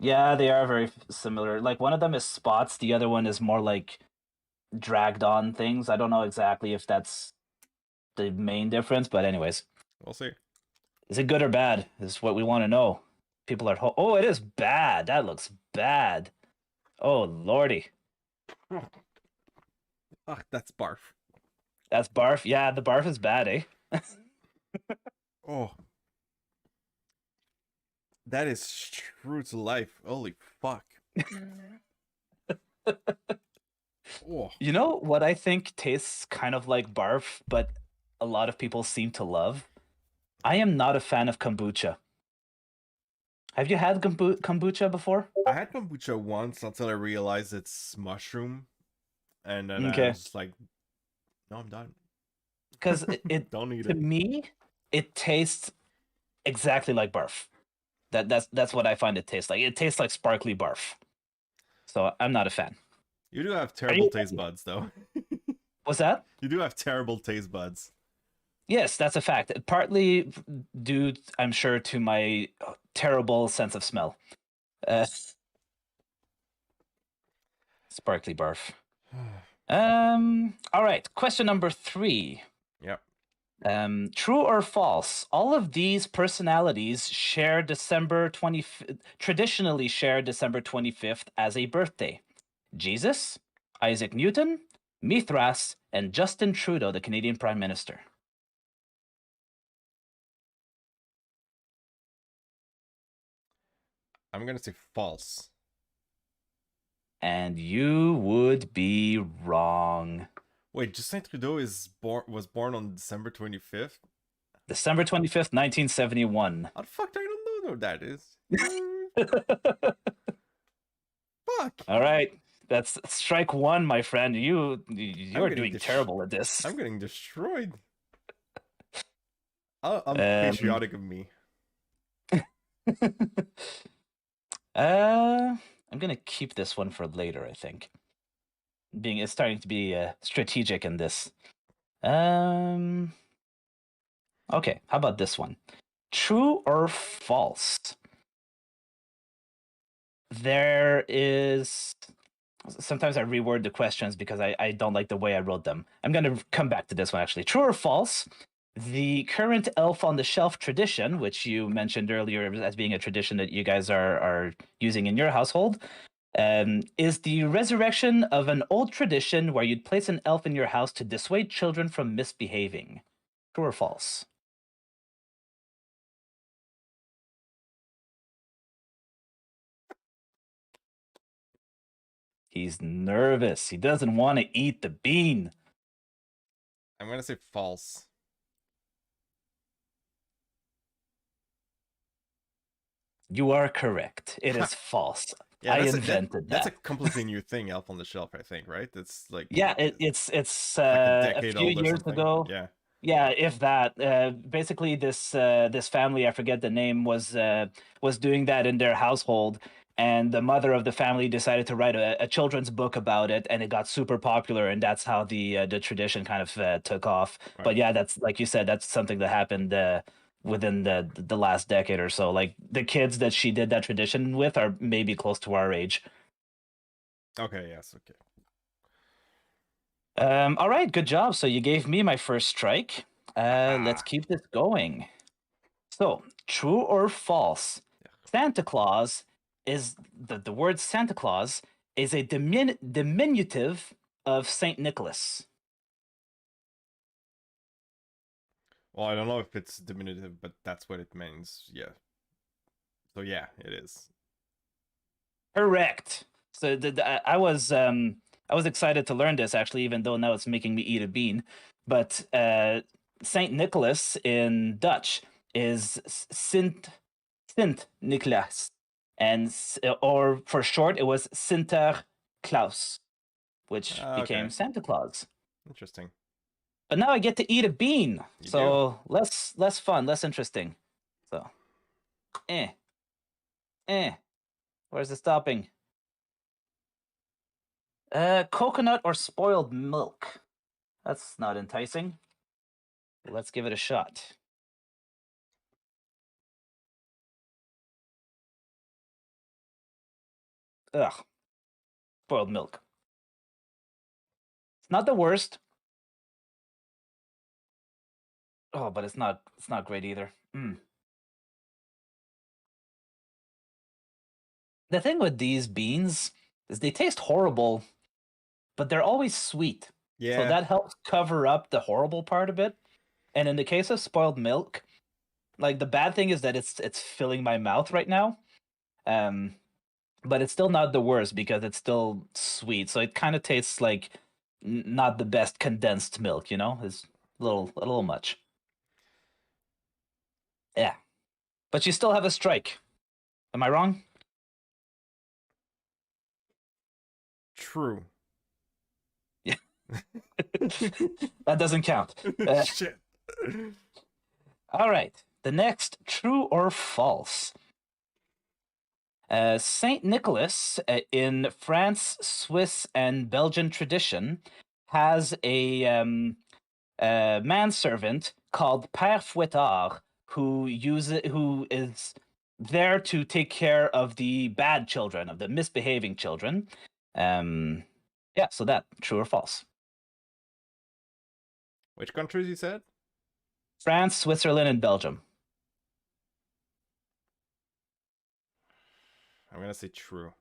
Yeah, they are very similar. Like one of them is spots, the other one is more like dragged on things. I don't know exactly if that's the main difference, but anyways, We'll see. is it good or bad? Is what we want to know. People are oh, it is bad. That looks bad. Oh lordy, Ah, that's barf. that's barf. Yeah, the barf is bad, eh? Oh, that is true to life. Holy fuck. Oh, You know what I think tastes kind of like barf, but a lot of people seem to love? I am not a fan of kombucha. Have you had kombucha before? I had kombucha once until I realized it's mushroom, and then I Okay. was just like, no, I'm done. Because it Don't need to it. me, it tastes exactly like barf. That's what I find it tastes like. It tastes like sparkly barf. So I'm not a fan. You do have Are terrible you? taste buds, though. What's that? You do have terrible taste buds. Yes, that's a fact. Partly due, I'm sure, to my terrible sense of smell. Uh, sparkly barf. All right. Question number 3. Yep. True or false? All of these personalities traditionally share December 25th as a birthday. Jesus, Isaac Newton, Mithras, and Justin Trudeau, the Canadian Prime Minister. I'm gonna say false. And you would be wrong. Wait, Justin Trudeau was born on December 25th? December 25th, 1971. How the fuck do I don't know who that is? Fuck. All right. That's strike 1, my friend. You're getting doing terrible at this. I'm getting destroyed. I'm Um, patriotic of me. I'm gonna keep this one for later, I think. It's starting to be strategic in this. Okay, how about this one? True or false? There is. Sometimes I reword the questions because I don't like the way I wrote them. I'm gonna come back to this one actually. True or false? The current elf on the shelf tradition, which you mentioned earlier as being a tradition that you guys are using in your household, is the resurrection of an old tradition where you'd place an elf in your house to dissuade children from misbehaving. True or false? He's nervous. He doesn't want to eat the bean. I'm gonna say false. You are correct. It is false. Yeah, I invented that's a that. completely new thing, Elf on the Shelf, I think, right? It's like Yeah, it's like a a decade few old or years something. ago. Yeah. Yeah, if that. Basically, this family, I forget the name, was doing that in their household, and the mother of the family decided to write a children's book about it, and it got super popular, and that's how the tradition kind of took off. Right. But yeah, that's like you said, that's something that happened within the last decade or so. Like the kids that she did that tradition with are maybe close to our age. Okay, yes, okay. All right, good job. So you gave me my first strike. Let's keep this going. So, true or false? Santa Claus is the word Santa Claus is a diminutive of Saint Nicholas. Well, I don't know if it's diminutive, but that's what it means. Yeah. So yeah, it is. Correct. So I was excited to learn this actually, even though now it's making me eat a bean. But Saint Nicholas in Dutch is Sint Niklaas, and or for short, it was Sinterklaas, which became Okay. Santa Claus. Interesting. But now I get to eat a bean, You so less fun, less interesting. So, eh, where's the stopping? Coconut or spoiled milk? That's not enticing. Let's give it a shot. Ugh, spoiled milk. It's not the worst. Oh, but it's not great either. The thing with these beans is they taste horrible, but they're always sweet. Yeah. So that helps cover up the horrible part a bit. And in the case of spoiled milk, like the bad thing is that it's filling my mouth right now. But it's still not the worst because it's still sweet. So it kind of tastes like not the best condensed milk, you know? It's a little much. Yeah. But you still have a strike. Am I wrong? True. Yeah. That doesn't count. Shit. All right. The next, true or false? Saint Nicholas in France, Swiss, and Belgian tradition has a manservant called Père Fouettard who is there to take care of the bad children, of the misbehaving children. Yeah, so that true or false? Which countries you said? France, Switzerland, and Belgium. I'm gonna say true.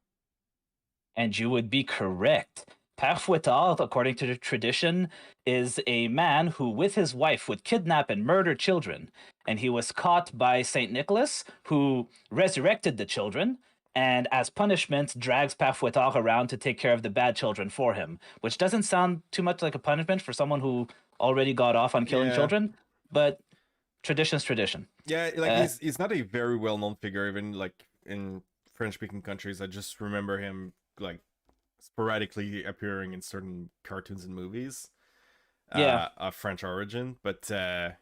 And you would be correct. Père Fouettard, according to the tradition, is a man who, with his wife, would kidnap and murder children. And he was caught by Saint Nicholas, who resurrected the children, and as punishment, drags Père Fouettard around to take care of the bad children for him, which doesn't sound too much like a punishment for someone who already got off on killing children, but tradition's tradition. Yeah, like he's not a very well known figure, even like in French speaking countries. I just remember him like sporadically appearing in certain cartoons and movies. Yeah. Of French origin, but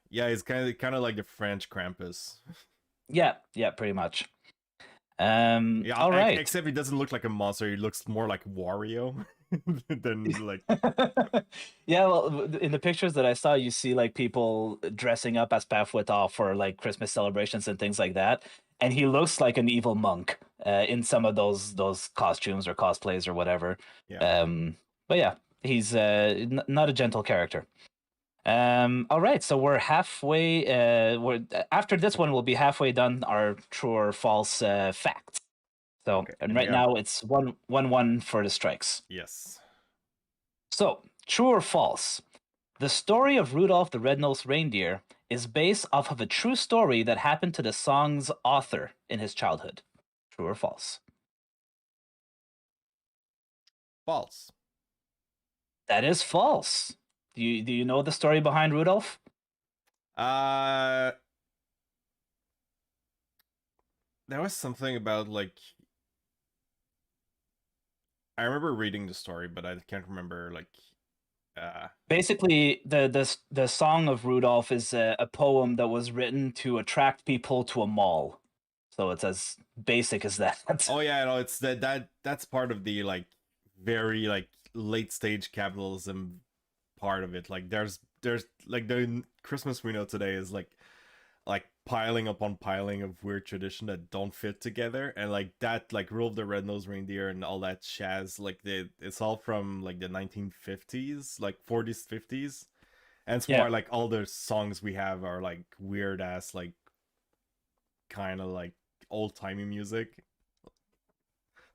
yeah, he's kind of like the French Krampus. Yeah, pretty much. Yeah, all right. Except he doesn't look like a monster. He looks more like Wario than like. Yeah, well, in the pictures that I saw, you see like people dressing up as Père Fouettard for like Christmas celebrations and things like that, and he looks like an evil monk in some of those costumes or cosplays or whatever. Yeah. But yeah, he's not a gentle character. All right, so we're halfway. We're after this one, we'll be halfway done our true or false facts. So, Okay, and right now it's 1-1 for the strikes. Yes. So, true or false? The story of Rudolph the Red-Nosed Reindeer is based off of a true story that happened to the song's author in his childhood. True or false? False. That is false. Do you know the story behind Rudolph? There was something about like I remember reading the story, but I can't remember like. Basically, the song of Rudolph is a poem that was written to attract people to a mall. So it's as basic as that. Oh yeah, no, it's that's part of the like very like late stage capitalism part of it. Like there's like the Christmas we know today is like piling upon piling of weird tradition that don't fit together, and like that like Rudolph the Red-Nosed Reindeer and all that shaz, like it's all from like the 1950s, like 40s 50s, And it's Yeah. why like all the songs we have are like weird ass, like kind of like old timey music.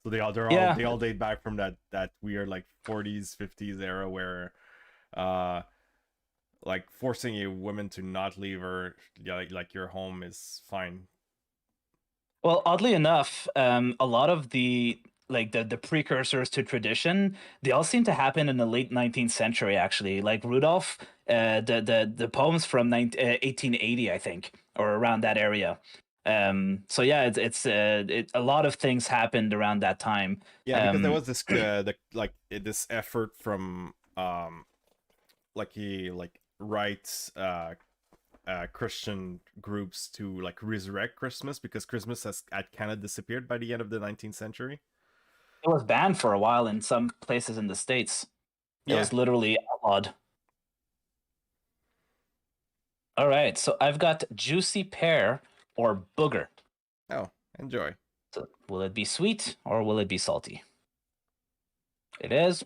So Yeah. they all date back from that weird like 40s 50s era where uh like forcing a woman to not leave her, yeah, like your home is fine. Well, oddly enough, a lot of the precursors to tradition, they all seem to happen in the late 19th century, actually. Like Rudolph, the poems from 1880, I think, or around that area. So yeah, a lot of things happened around that time. Yeah, because there was this this effort from like he like writes Christian groups to like resurrect Christmas because Christmas has had kind of disappeared by the end of the 19th century. It was banned for a while in some places in the States. It Yeah. was literally outlawed. All right, so I've got juicy pear or booger. Oh, enjoy. So will it be sweet or will it be salty? It is.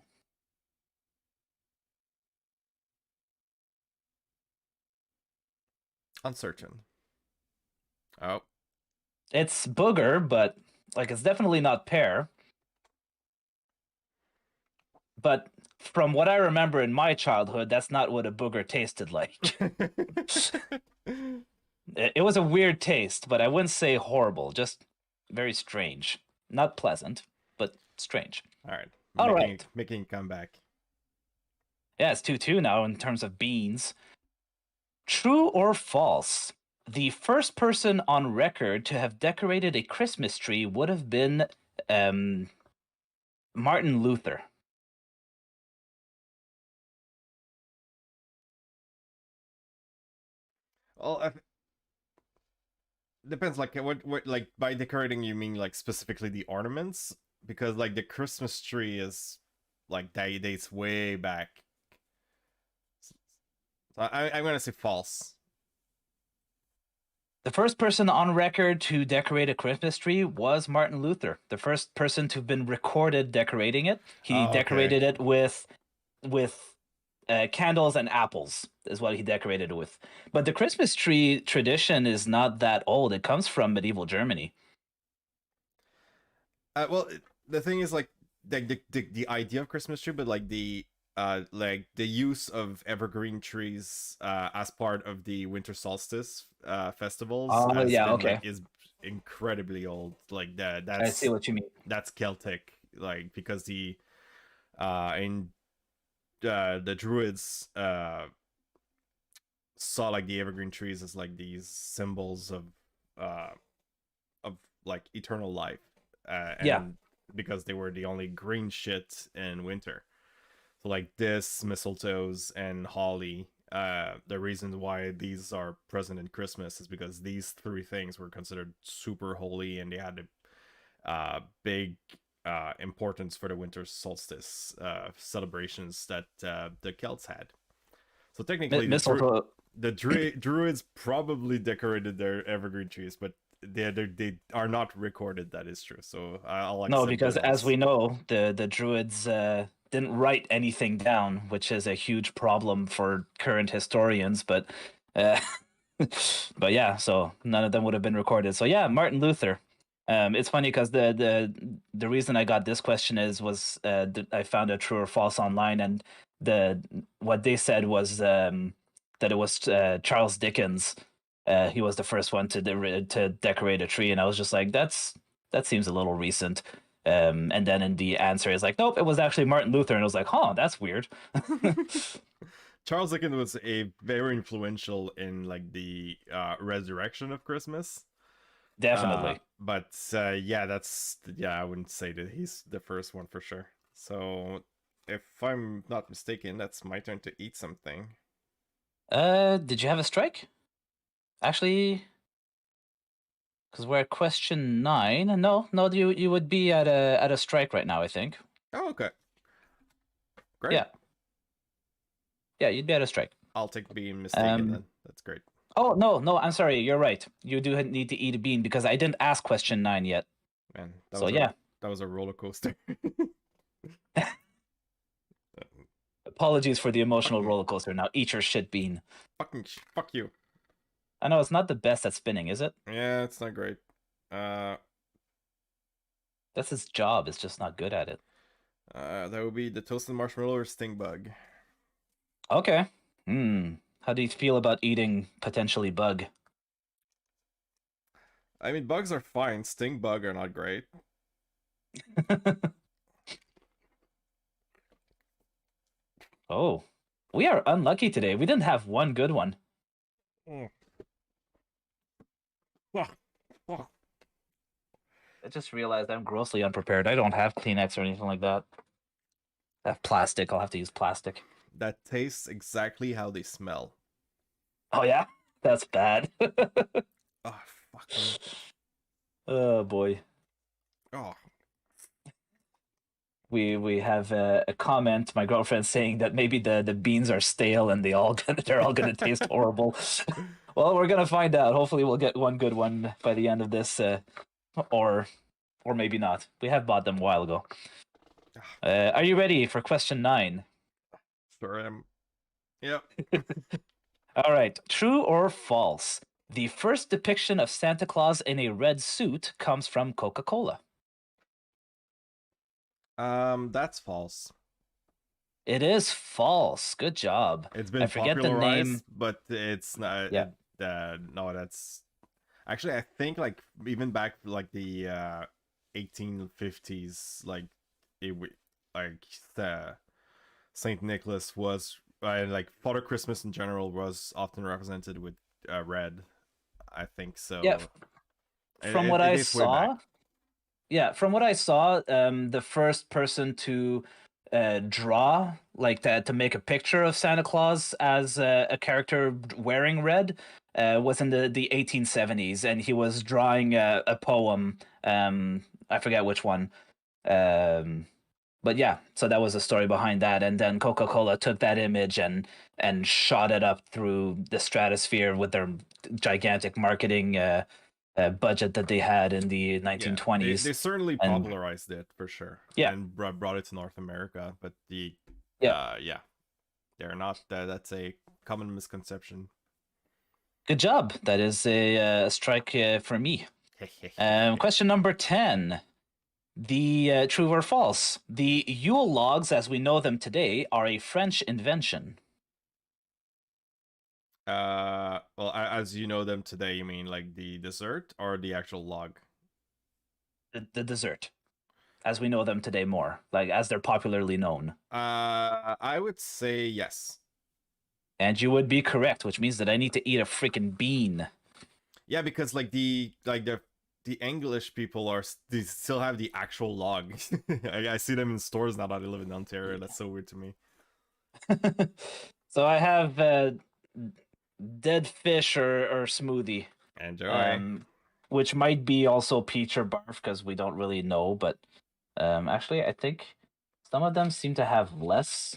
Uncertain. Oh. It's booger, but like it's definitely not pear. But from what I remember in my childhood, that's not what a booger tasted like. It was a weird taste, but I wouldn't say horrible, just very strange. Not pleasant, but strange. All right. All right. Making a comeback. Yeah, it's 2-2 now in terms of beans. True or false? The first person on record to have decorated a Christmas tree would have been Martin Luther. Well, depends. Like what like by decorating you mean like specifically the ornaments? Because like the Christmas tree is like dates way back. So I'm gonna say false. The first person on record to decorate a Christmas tree was Martin Luther, the first person to have been recorded decorating it. He Oh, okay. decorated it with candles and apples is what he decorated it with. But the Christmas tree tradition is not that old. It comes from medieval Germany. Well, the thing is like the idea of Christmas tree, but like the use of evergreen trees as part of the winter solstice festivals Oh has yeah, been like okay. is incredibly old. Like I see what you mean. that's Celtic, like because in the druids saw like the evergreen trees as like these symbols uh of like eternal life, Yeah. and because they were the only green shit in winter. So like this, mistletoes, and holly. The reason why these are present in Christmas is because these three things were considered super holy, and they had a big importance for the winter solstice celebrations that the Celts had. So technically, Mistletoe. druids probably decorated their evergreen trees, but they are not recorded. That is true. So I'll No, accept the because as loss. we know, the druids didn't write anything down, which is a huge problem for current historians. But uh, but yeah, so none of them would have been recorded. So yeah, Martin Luther. It's funny because the reason I got this question was I found a true or false online, and the what they said was that it was Charles Dickens. He was the first one to decorate a tree, and I was just like, that seems a little recent. And then in the answer is like, nope, it was actually Martin Luther, and I was like, huh, that's weird. Charles Dickens was a very influential in like the resurrection of Christmas. Definitely. But yeah, I wouldn't say that he's the first one for sure. So if I'm not mistaken, that's my turn to eat something. Did you have a strike? Actually, because we're at question 9. No, you would be at a strike right now, I think. Oh, okay. Great. Yeah. Yeah, you'd be at a strike. I'll take being mistaken Um then. That's great. oh no, I'm sorry, you're right. You do need to eat a bean because I didn't ask question 9 yet. Man, So yeah. that was a roller coaster. Apologies for the emotional Fucking- roller coaster. Now eat your shit bean. Fuck you. I know it's not the best at spinning, is it? Yeah, it's not great. That's his job. It's just not good at it. That would be the toasted marshmallow or sting bug. Okay. How do you feel about eating potentially bug? I mean, bugs are fine. Sting bug are not great. Oh, we are unlucky today. We didn't have one good one. I just realized I'm grossly unprepared. I don't have Kleenex or anything like that. I have plastic. I'll have to use plastic. That tastes exactly how they smell. Oh yeah, that's bad. Oh, fuck me. Oh boy. Oh. We have a comment. My girlfriend saying that maybe the beans are stale and they're all gonna taste horrible. Well, we're gonna find out. Hopefully, we'll get one good one by the end of this, or maybe not. We have bought them a while ago. Are you ready for question 9? Sure am. Yep. All right. True or false? The first depiction of Santa Claus in a red suit comes from Coca-Cola. That's false. It is false. Good job. It's been I forget the popularized, name. but it's not. Yeah. No, that's actually I think like even back like the 1850s, like Saint Nicholas was like Father Christmas in general was often represented with red. I think so. Yeah. From what I saw, from what I saw, the first person to draw like that to make a picture of Santa Claus as a character wearing red was in the 1870s, and he was drawing a poem. I forget which one. But yeah, so that was the story behind that, and then Coca-Cola took that image and shot it up through the stratosphere with their gigantic marketing budget that they had in the 1920s. They certainly popularized it for sure. Yeah, and brought it to North America, but they're not. That's a common misconception. Good job. That is a strike for me. Question number 10. The true or false? The Yule logs, as we know them today, are a French invention. Well, as you know them today, you mean like the dessert or the actual log? The dessert, as we know them today, more like as they're popularly known. I would say yes. And you would be correct, which means that I need to eat a freaking bean. Yeah, because like the English people they still have the actual log. I see them in stores now that I live in Ontario. That's so weird to me. So I have dead fish or smoothie. Enjoy. Which might be also peach or barf because we don't really know. But actually, I think some of them seem to have less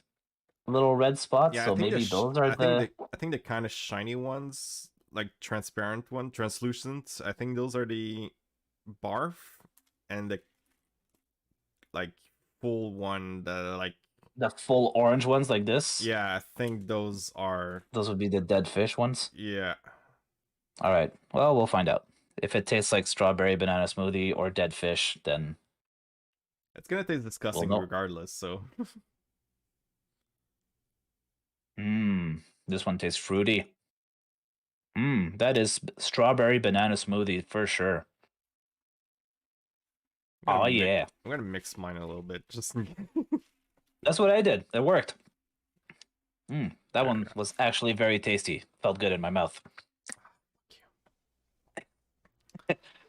little red spots. Yeah, so maybe those are I think the kind of shiny ones, like transparent one, translucent. I think those are the barf, and the like full one, the full orange ones like this. Yeah, I think those would be the dead fish ones. Yeah. All right. Well, we'll find out. If it tastes like strawberry banana smoothie or dead fish, then it's gonna taste disgusting regardless. So. This one tastes fruity. That is strawberry banana smoothie for sure. Oh yeah. I'm gonna mix mine a little bit. Just. That's what I did. It worked. That one was actually very tasty. Felt good in my mouth.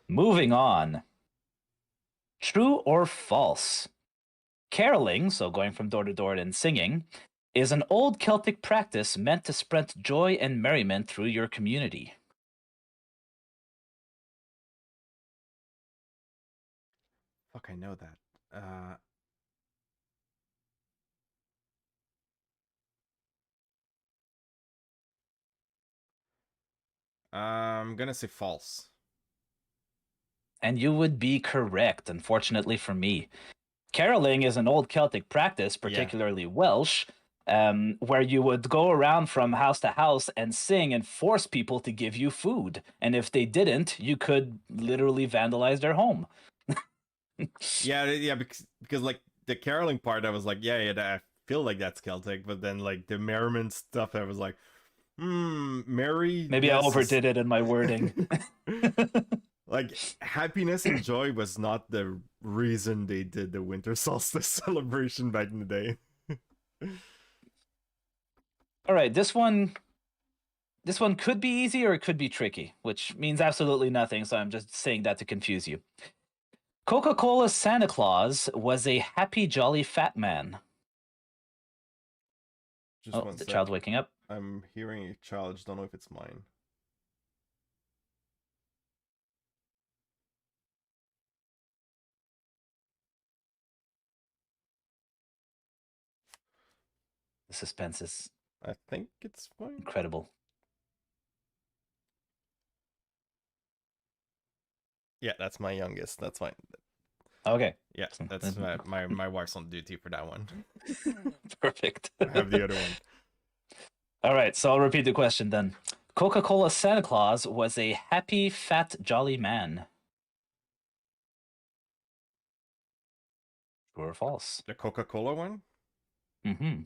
Moving on. True or false? Caroling, so going from door to door and singing, is an old Celtic practice meant to spread joy and merriment through your community. Fuck, I know that. I'm gonna say false. And you would be correct, unfortunately for me. Caroling is an old Celtic practice, particularly Welsh, where you would go around from house to house and sing and force people to give you food. And if they didn't, you could literally vandalize their home. Yeah, because like the caroling part, I was like, yeah, I feel like that's Celtic, but then like the merriment stuff, I was like, merry. Maybe I overdid it in my wording. Like happiness and joy was not the reason they did the winter solstice celebration back in the day. All right, this one could be easy or it could be tricky, which means absolutely nothing, so I'm just saying that to confuse you. Coca-Cola's Santa Claus was a happy, jolly fat man. Just one the sec. child's waking up. I'm hearing a child, just don't know if it's mine. The suspense is I think it's mine. incredible. Yeah, that's my youngest. That's fine. Okay. Yeah, that's my wife's on duty for that one. Perfect. I have the other one. All right, so I'll repeat the question then. Coca-Cola Santa Claus was a happy, fat, jolly man. True or false? The Coca-Cola one? Mm-hmm.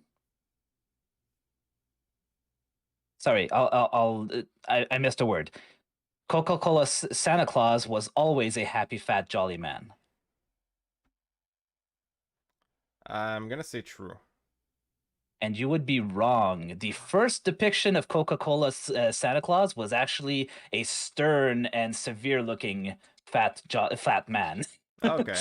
Sorry, I missed a word. Coca-Cola Santa Claus was always a happy, fat, jolly man. I'm gonna say true. And you would be wrong. The first depiction of Coca-Cola Santa Claus was actually a stern and severe-looking fat man. Okay.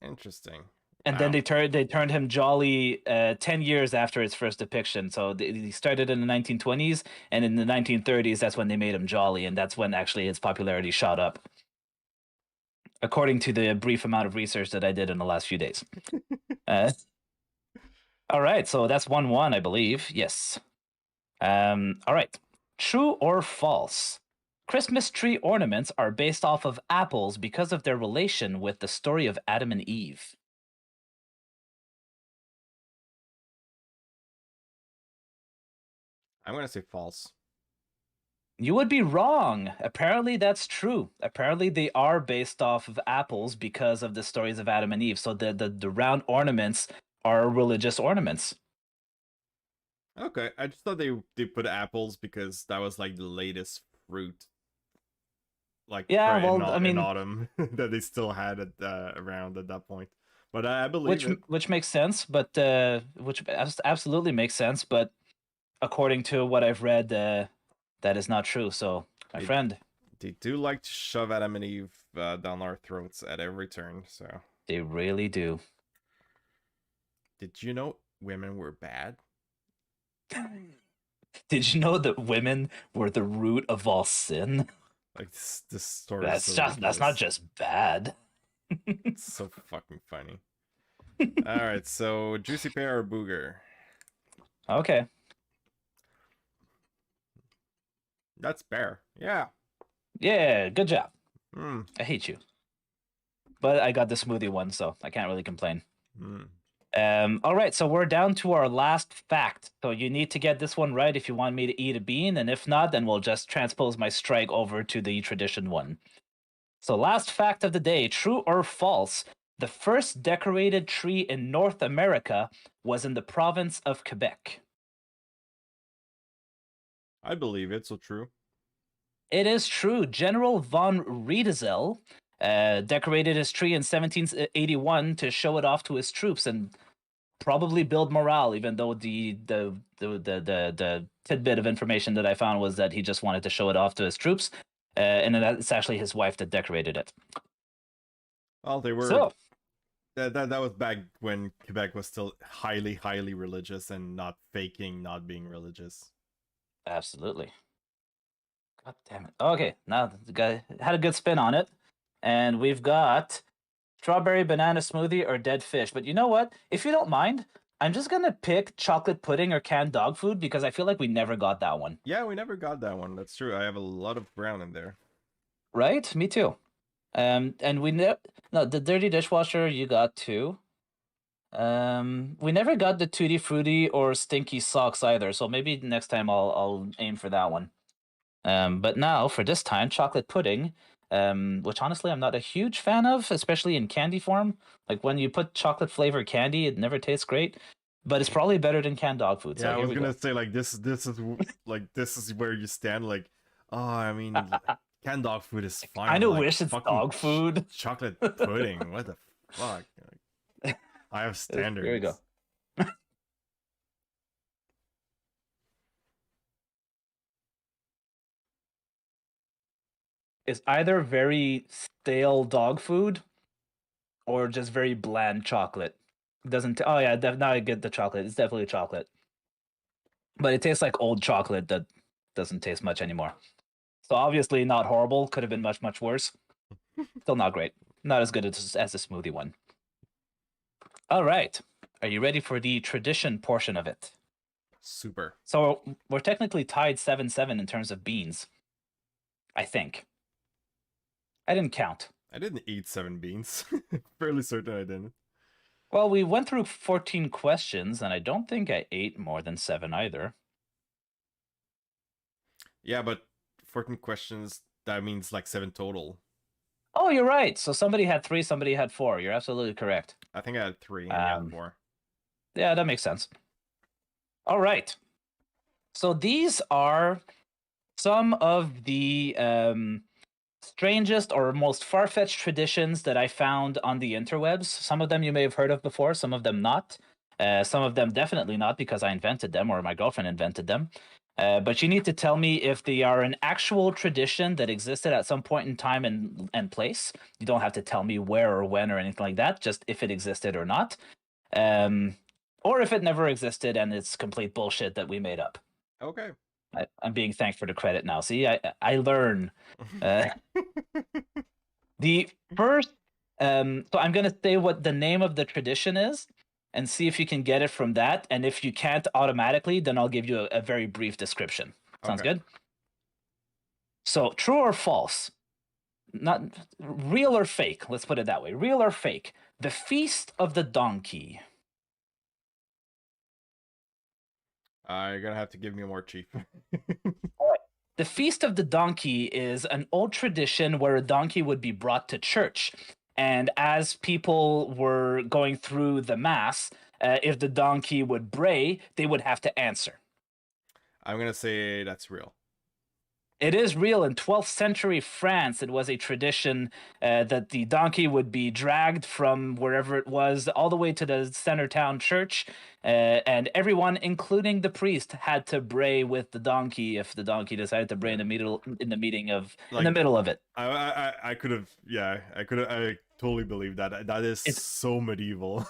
Interesting. And then they turned him jolly 10 years after its first depiction. So he started in the 1920s, and in the 1930s, that's when they made him jolly, and that's when actually his popularity shot up. According to the brief amount of research that I did in the last few days. All right, so that's 1-1, I believe. Yes. All right. True or false? Christmas tree ornaments are based off of apples because of their relation with the story of Adam and Eve. I'm gonna say false. You would be wrong. Apparently, that's true. Apparently, they are based off of apples because of the stories of Adam and Eve. So the round ornaments are religious ornaments. Okay, I just thought they put apples because that was like the latest fruit, like Yeah, in, well, I mean, in autumn that they still had it around at that point. But I believe it. which makes sense, but which absolutely makes sense. But according to what I've read, that is not true. So, my friend, they do like to shove Adam and Eve down our throats at every turn. So they really do. Did you know women were bad? Did you know that women were the root of all sin? Like this story. That's not just bad. It's so fucking funny. All right, so juicy pear or booger? Okay. That's pear. Yeah. Yeah, good job. Mm. I hate you. But I got the smoothie one, so I can't really complain. Mm. All right, so we're down to our last fact. So you need to get this one right if you want me to eat a bean, and if not, then we'll just transpose my strike over to the tradition one. So last fact of the day, true or false? The first decorated tree in North America was in the province of Quebec. I believe it, so true. It is true. General von Riedezel decorated his tree in 1781 to show it off to his troops and probably build morale, even though the tidbit of information that I found was that he just wanted to show it off to his troops, and it's actually his wife that decorated it. Well, they were. So that was back when Quebec was still highly religious and not faking not being religious. absolutely. God damn it. Okay, now the guy had a good spin on it, and we've got strawberry banana smoothie or dead fish. But you know what? If you don't mind, I'm just gonna pick chocolate pudding or canned dog food because I feel like we never got that one. Yeah, we never got that one. That's true. I have a lot of brown in there. Right? Me too. And we no the dirty dishwasher. You got two. We never got the Tutti Frutti or Stinky Socks either, so maybe next time I'll aim for that one. But now for this time, chocolate pudding, which honestly I'm not a huge fan of, especially in candy form. Like when you put chocolate flavored candy, it never tastes great, but it's probably better than canned dog food. Yeah, So I here was we gonna go. say like this is like this is where you stand. Like, oh, I mean, canned dog food is I fine, kind but of like wish it's fucking dog food. chocolate pudding. What the fuck? Like, I have Here we go. standards. It's either very stale dog food or just very bland chocolate. Doesn't oh yeah, now I get the chocolate. It's definitely chocolate, but it tastes like old chocolate that doesn't taste much anymore. So obviously not horrible. Could have been much worse. Still not great. Not as good as the smoothie one. All right, are you ready for the tradition portion of it? Super. So we're technically tied 7-7 in terms of beans. I think. I didn't count. I didn't eat 7 beans. Fairly certain I didn't. Well, we went through 14 questions, and I don't think I ate more than 7 either. Yeah, but 14 questions, that means like 7 total. Oh, you're right. So somebody had 3, somebody had 4. You're absolutely correct. I think I had 3 and you had 4. Yeah, that makes sense. All right. So these are some of the strangest or most far-fetched traditions that I found on the interwebs. Some of them you may have heard of before, some of them not. Some of them definitely not because I invented them or my girlfriend invented them. But you need to tell me if they are an actual tradition that existed at some point in time and place. You don't have to tell me where or when or anything like that, just if it existed or not. Or if it never existed and it's complete bullshit that we made up. Okay. I'm being thanked for the credit now. See, I learn. The first, so I'm gonna say what the name of the tradition is, and see if you can get it from that. And if you can't automatically, then I'll give you a very brief description. Sounds Okay. good. So, true or false? Not real or fake. Let's put it that way. Real or fake? The Feast of the Donkey. You're gonna have to give me more cheap. The Feast of the Donkey is an old tradition where a donkey would be brought to church. And as people were going through the Mass, if the donkey would bray, they would have to answer. I'm gonna say that's real. It is real. In 12th century France, it was a tradition that the donkey would be dragged from wherever it was all the way to the center town church, and everyone, including the priest, had to bray with the donkey if the donkey decided to bray in the middle in the middle of it. I could have, yeah, I totally believe that. That is It's so medieval.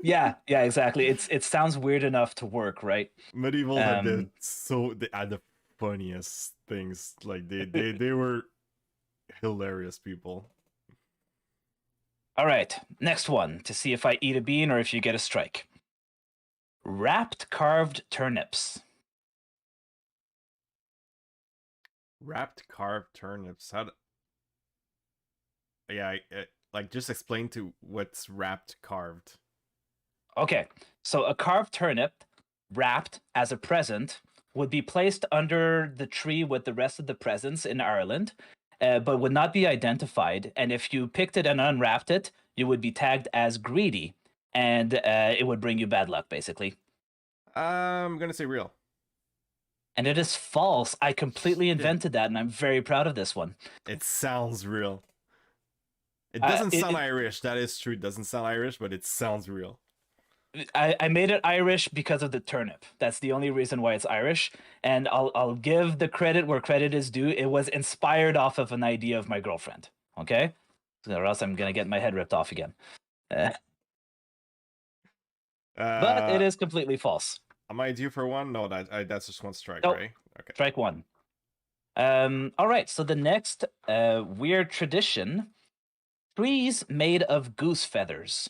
yeah, exactly. It sounds weird enough to work, right? Medieval had they had the funniest things. Like they were hilarious people. All right, next one to see if I eat a bean or if you get a strike. Wrapped carved turnips. Wrapped carved turnips. Yeah, like just explain to what's wrapped carved. Okay, so a carved turnip wrapped as a present would be placed under the tree with the rest of the presents in Ireland, but would not be identified. And if you picked it and unwrapped it, you would be tagged as greedy, and it would bring you bad luck, basically. I'm gonna say real. And it is false. I completely invented that, and I'm very proud of this one. It sounds real. It doesn't sound It, Irish. That is true. It doesn't sound Irish, but it sounds real. I made it Irish because of the turnip. That's the only reason why it's Irish. And I'll give the credit where credit is due. It was inspired off of an idea of my girlfriend. Okay, or else I'm gonna get my head ripped off again. But it is completely false. Am I due for one? No, that's just one strike, Nope. right? Okay. Strike one. All right. So the next weird tradition: trees made of goose feathers.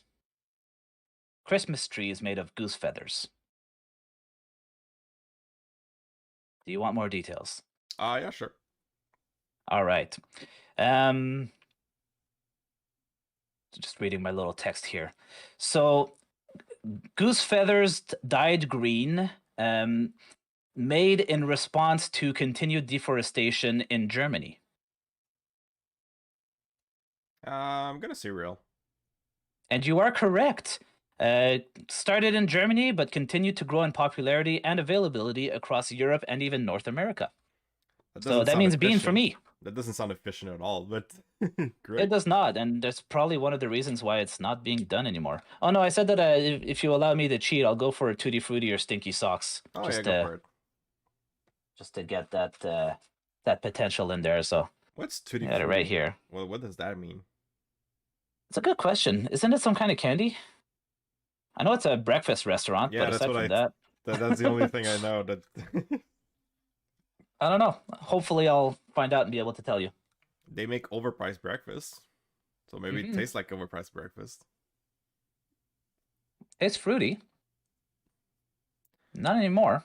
Christmas trees made of goose feathers. Do you want more details? Yeah, sure. All right. Just reading my little text here. So goose feathers dyed green, made in response to continued deforestation in Germany. I'm gonna say real. And you are correct. Started in Germany, but continued to grow in popularity and availability across Europe and even North America. So that means bean for me. That doesn't sound efficient at all, but great. It does not, and that's probably one of the reasons why it's not being done anymore. Oh no, I said that if you allow me to cheat, I'll go for a Tutti Frutti or Stinky Socks. Oh yeah, go for it. Just to get that that potential in there. So what's Tutti Frutti? Got it right here. Well, what does that mean? It's a good question. Isn't it some kind of candy? I know it's a breakfast restaurant, yeah, but aside from that, that's the only thing I know. That I don't know. Hopefully, I'll find out and be able to tell you. They make overpriced breakfast, so maybe it tastes like overpriced breakfast. It's fruity. Not anymore.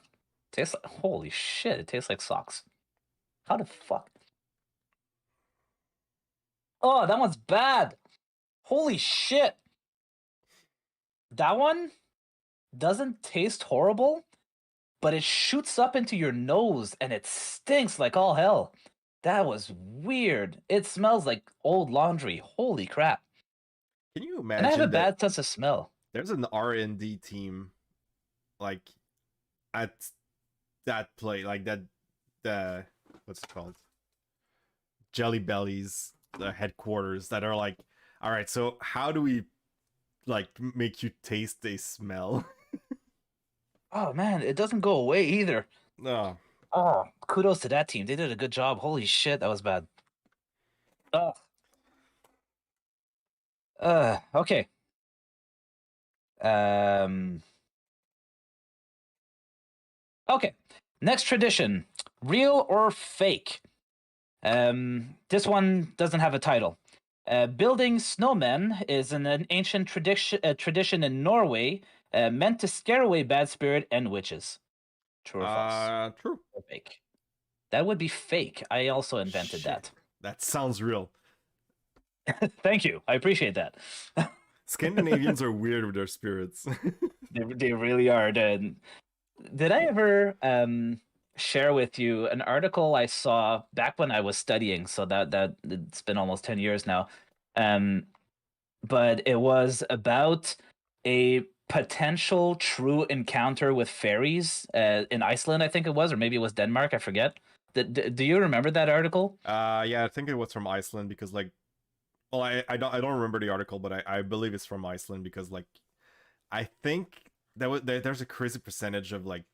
Tastes like, holy shit! It tastes like socks. How the fuck? Oh, that one's bad. Holy shit! That one doesn't taste horrible, but it shoots up into your nose and it stinks like all hell. That was weird. It smells like old laundry. Holy crap. Can you imagine? And I have a bad sense of smell. There's an R&D team, like, at that place, like the what's it called? Jelly Bellies, the headquarters, that are like, all right, so how do we, like, make you taste a smell? Oh man, it doesn't go away either. No. Oh, kudos to that team. They did a good job. Holy shit, that was bad. Okay. Okay. Next tradition. Real or fake? This one doesn't have a title. Building snowmen is an ancient tradition in Norway meant to scare away bad spirit and witches. True or false? True. Or fake? That would be fake. I also invented that. That sounds real. Thank you. I appreciate that. Scandinavians are weird with their spirits. They really are. Did I ever share with you an article I saw back when I was studying? So that it's been almost 10 years now. But it was about a potential true encounter with fairies in Iceland, I think it was, or maybe it was Denmark. I forget. Do you remember that article? Yeah, I think it was from Iceland because, like, well, I don't remember the article, but I believe it's from Iceland because, like, I think there's a crazy percentage of like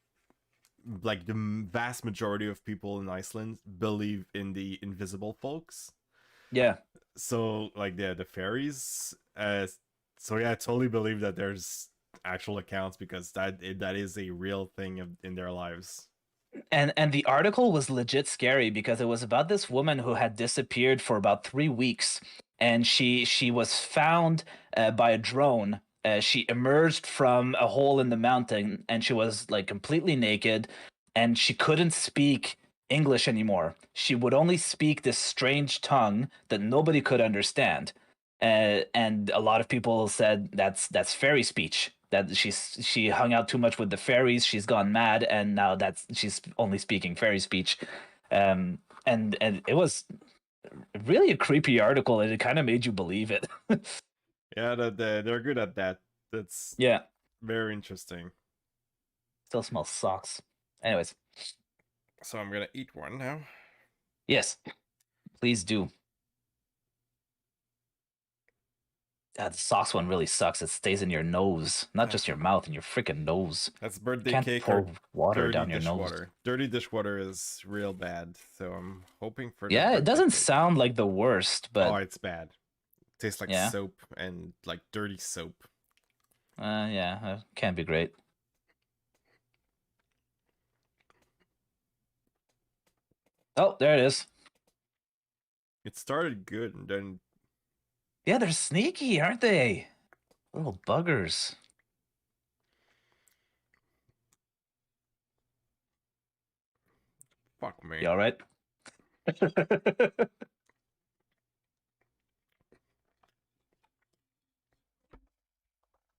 the vast majority of people in Iceland believe in the invisible folks. Yeah. So like the fairies. So yeah, I totally believe that there's actual accounts because that is a real thing in their lives. And the article was legit scary because it was about this woman who had disappeared for about 3 weeks, and she was found by a drone. She emerged from a hole in the mountain, and she was like completely naked, and she couldn't speak English anymore. She would only speak this strange tongue that nobody could understand. And a lot of people said that's fairy speech. That she hung out too much with the fairies. She's gone mad, and now she's only speaking fairy speech. And it was really a creepy article, and it kind of made you believe it. Yeah, they're good at that. That's very interesting. Still smells socks. Anyways, so I'm gonna eat one now. Yes, please do. The socks one really sucks. It stays in your nose, not just your mouth, and your freaking nose. That's birthday Can't cake pour or water down your nose. Dirty dishwater is real bad, so I'm hoping for. Yeah, it doesn't sound like the worst, but it's bad. It tastes like soap and like dirty soap. Yeah, can't be great. Oh, there it is. It started good and then. Yeah, they're sneaky, aren't they? Little buggers. Fuck me. You all right?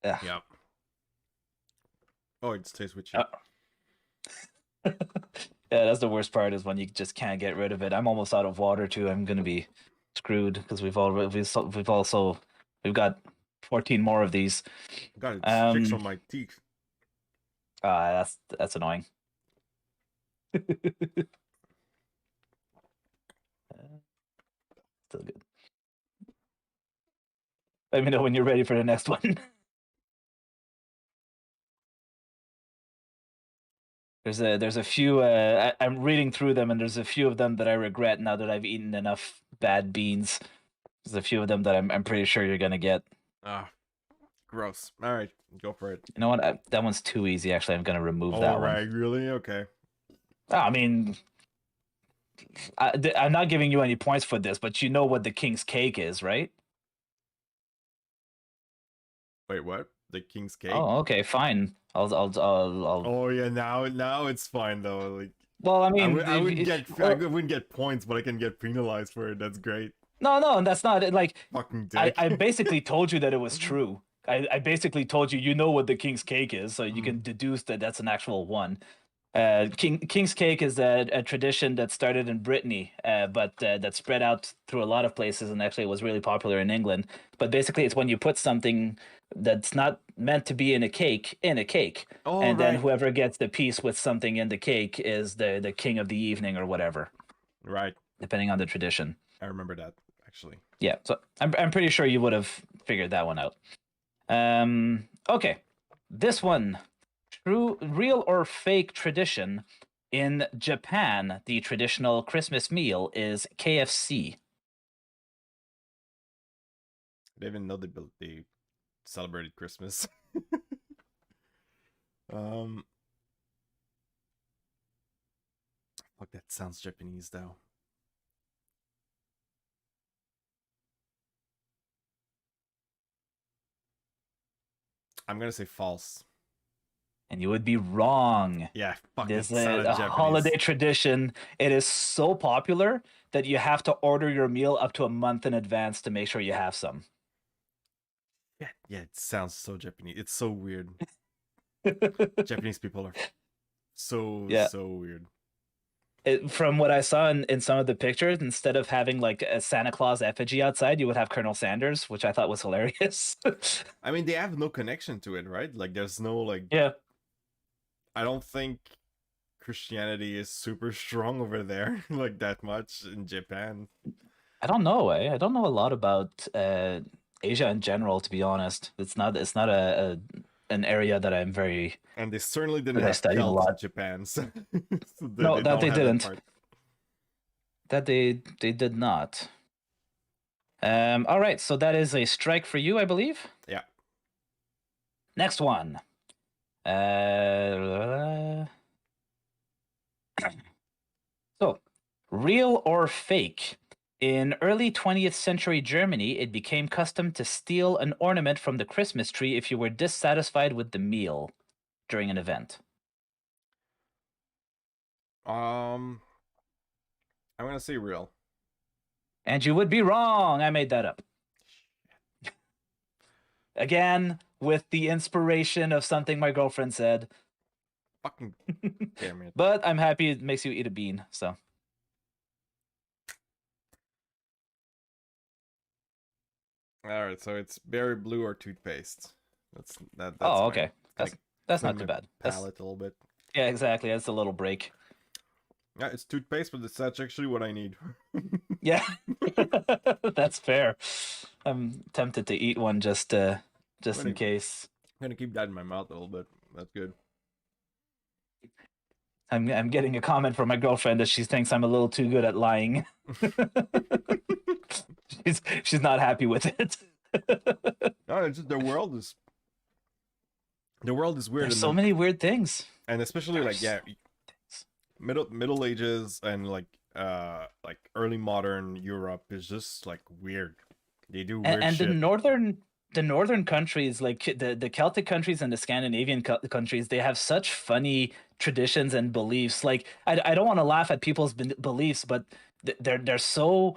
Yeah. Oh, it stays with you. Yeah, that's the worst part is when you just can't get rid of it. I'm almost out of water too. I'm gonna be screwed because we've got 14 more of these. God, it sticks on my teeth. That's annoying. Still good. Let me know when you're ready for the next one. There's a few. I'm reading through them, and there's a few of them that I regret now that I've eaten enough bad beans. There's a few of them that I'm pretty sure you're gonna get. Ah, gross. All right, go for it. You know what? That one's too easy. Actually, I'm gonna remove that All right, one. really? Okay. I mean, I'm not giving you any points for this, but you know what the king's cake is, right? Wait, what? The king's cake? Oh, okay, fine. I'll. Oh yeah, now it's fine though. Like, well, I mean, I wouldn't get points, but I can get penalized for it. That's great. No, that's not like. Fucking dick. I basically told you that it was true. I basically told you know what the king's cake is, so you can deduce that that's an actual one. King's cake is a tradition that started in Brittany, but that spread out through a lot of places, and actually was really popular in England. But basically, it's when you put something that's not meant to be in a cake, Oh, and then right. whoever gets the piece with something in the cake is the king of the evening or whatever, Right. depending on the tradition. I remember that actually. Yeah, so I'm pretty sure you would have figured that one out. Okay, this one. True, real or fake tradition in Japan, the traditional Christmas meal is KFC. I didn't even know they celebrated Christmas. Fuck, that sounds Japanese though. I'm gonna say false. And you would be wrong. Yeah, fuck, There's it sounded a Japanese. holiday tradition. It is so popular that you have to order your meal up to a month in advance to make sure you have some. Yeah, it sounds so Japanese. It's so weird. Japanese people are so weird. From what I saw in some of the pictures, instead of having like a Santa Claus effigy outside, you would have Colonel Sanders, which I thought was hilarious. I mean, they have no connection to it, right? Like, there's no like. Yeah. I don't think Christianity is super strong over there, like that much in Japan. I don't know. I don't know a lot about Asia in general, to be honest. It's not an area that I'm very. And they certainly didn't that I have studied a Celts in lot. Japan, so, No, they that don't they have didn't. part. That they did not. All right, so that is a strike for you, I believe. Yeah. Next one. So, real or fake? In early 20th century Germany, it became custom to steal an ornament from the Christmas tree if you were dissatisfied with the meal during an event. I'm gonna say real. And you would be wrong. I made that up. Again, with the inspiration of something my girlfriend said. Fucking damn it. But I'm happy it makes you eat a bean, so. Alright, so it's berry blue or toothpaste. That's Oh, fine. okay. That's not too bad. Palate a little bit. Yeah, exactly. That's a little break. Yeah, it's toothpaste, but that's actually what I need. Yeah, that's fair. I'm tempted to eat one just in case. I'm gonna keep that in my mouth a little bit. That's good. I'm getting a comment from my girlfriend that she thinks I'm a little too good at lying. she's not happy with it. No, it's just the world is weird. There's so many weird things, and especially Middle Ages and like early modern Europe is just like weird. They do weird and shit. the northern countries, like the Celtic countries and the Scandinavian countries, they have such funny traditions and beliefs. Like I don't want to laugh at people's beliefs, but they're so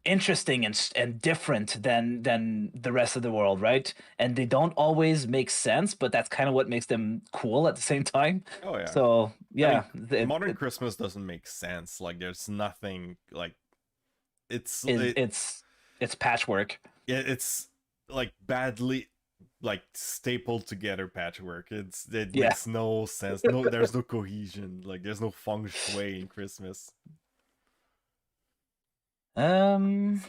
interesting and different than the rest of the world, right? And they don't always make sense, but that's kind of what makes them cool at the same time. Oh yeah. So I mean, yeah, modern Christmas doesn't make sense. Like, there's nothing like it, it's patchwork. it's like badly like stapled together patchwork. It Yeah. makes no sense. No, there's no cohesion. Like, there's no feng shui in Christmas. Um.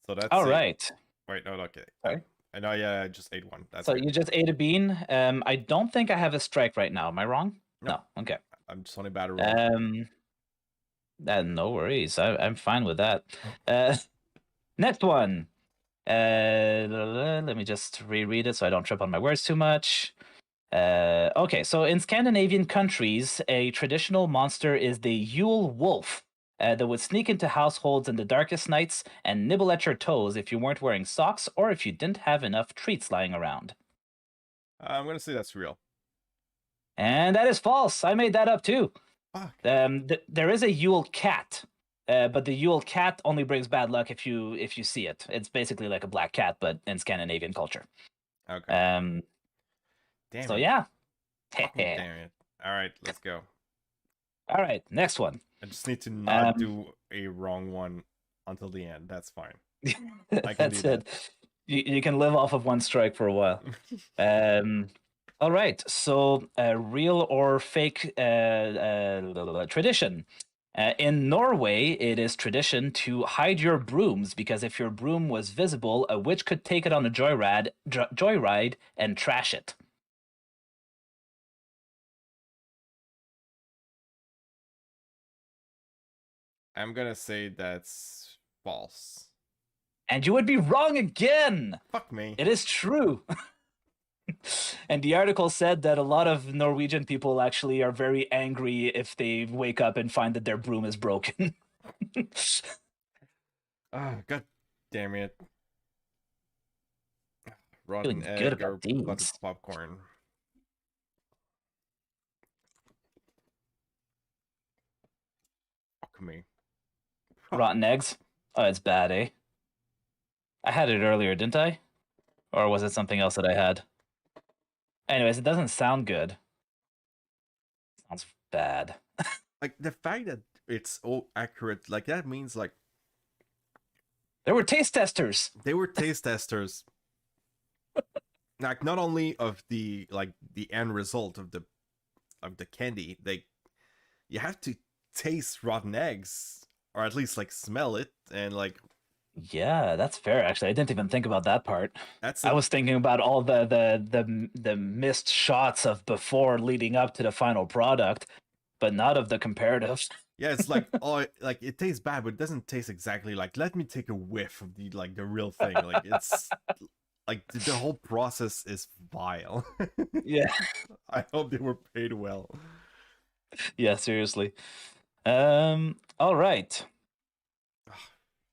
So that's All it. right. Wait, no, okay. Sorry. I know. Yeah, I just ate one. That's So good. you just ate a bean. I don't think I have a strike right now. Am I wrong? No, No. Okay. I'm just on a bad roll. Um. No worries. I'm fine with that. Next one. Let me just reread it so I don't trip on my words too much. Okay, so in Scandinavian countries, a traditional monster is the Yule Wolf that would sneak into households in the darkest nights and nibble at your toes if you weren't wearing socks or if you didn't have enough treats lying around. I'm gonna say that's real. And that is false. I made that up too. Fuck. There is a Yule cat, but the Yule cat only brings bad luck if you see it. It's basically like a black cat, but in Scandinavian culture. Okay. Damn So it. yeah. Fucking damn it. All right, let's go. All right, next one. I just need to not do a wrong one until the end. That's fine. I can That's do that. it. You can live off of one strike for a while. All right. So, real or fake tradition. In Norway, it is tradition to hide your brooms because if your broom was visible, a witch could take it on a joyride and trash it. I'm gonna say that's false. And you would be wrong again. Fuck me. It is true. And the article said that a lot of Norwegian people actually are very angry if they wake up and find that their broom is broken. Ah, god damn it. Rotten Feeling good egg or about these. buttered popcorn. Fuck me. Rotten eggs. Oh, it's bad, eh? I had it earlier, didn't I? Or was it something else that I had? Anyways, it doesn't sound good. Sounds bad. Like, the fact that it's all accurate, like, that means like There were taste testers. they were taste testers. Like, not only of the end result of the candy, you have to taste rotten eggs, or at least like smell it, and like Yeah, that's fair. Actually, I didn't even think about that part. that's I was thinking about all the missed shots of before leading up to the final product, but not of the comparative. yeah, it's like, oh, like, it tastes bad, but it doesn't taste exactly like. Let me take a whiff of the real thing. Like, it's like the whole process is vile. Yeah. I hope they were paid well. Yeah, seriously. All right.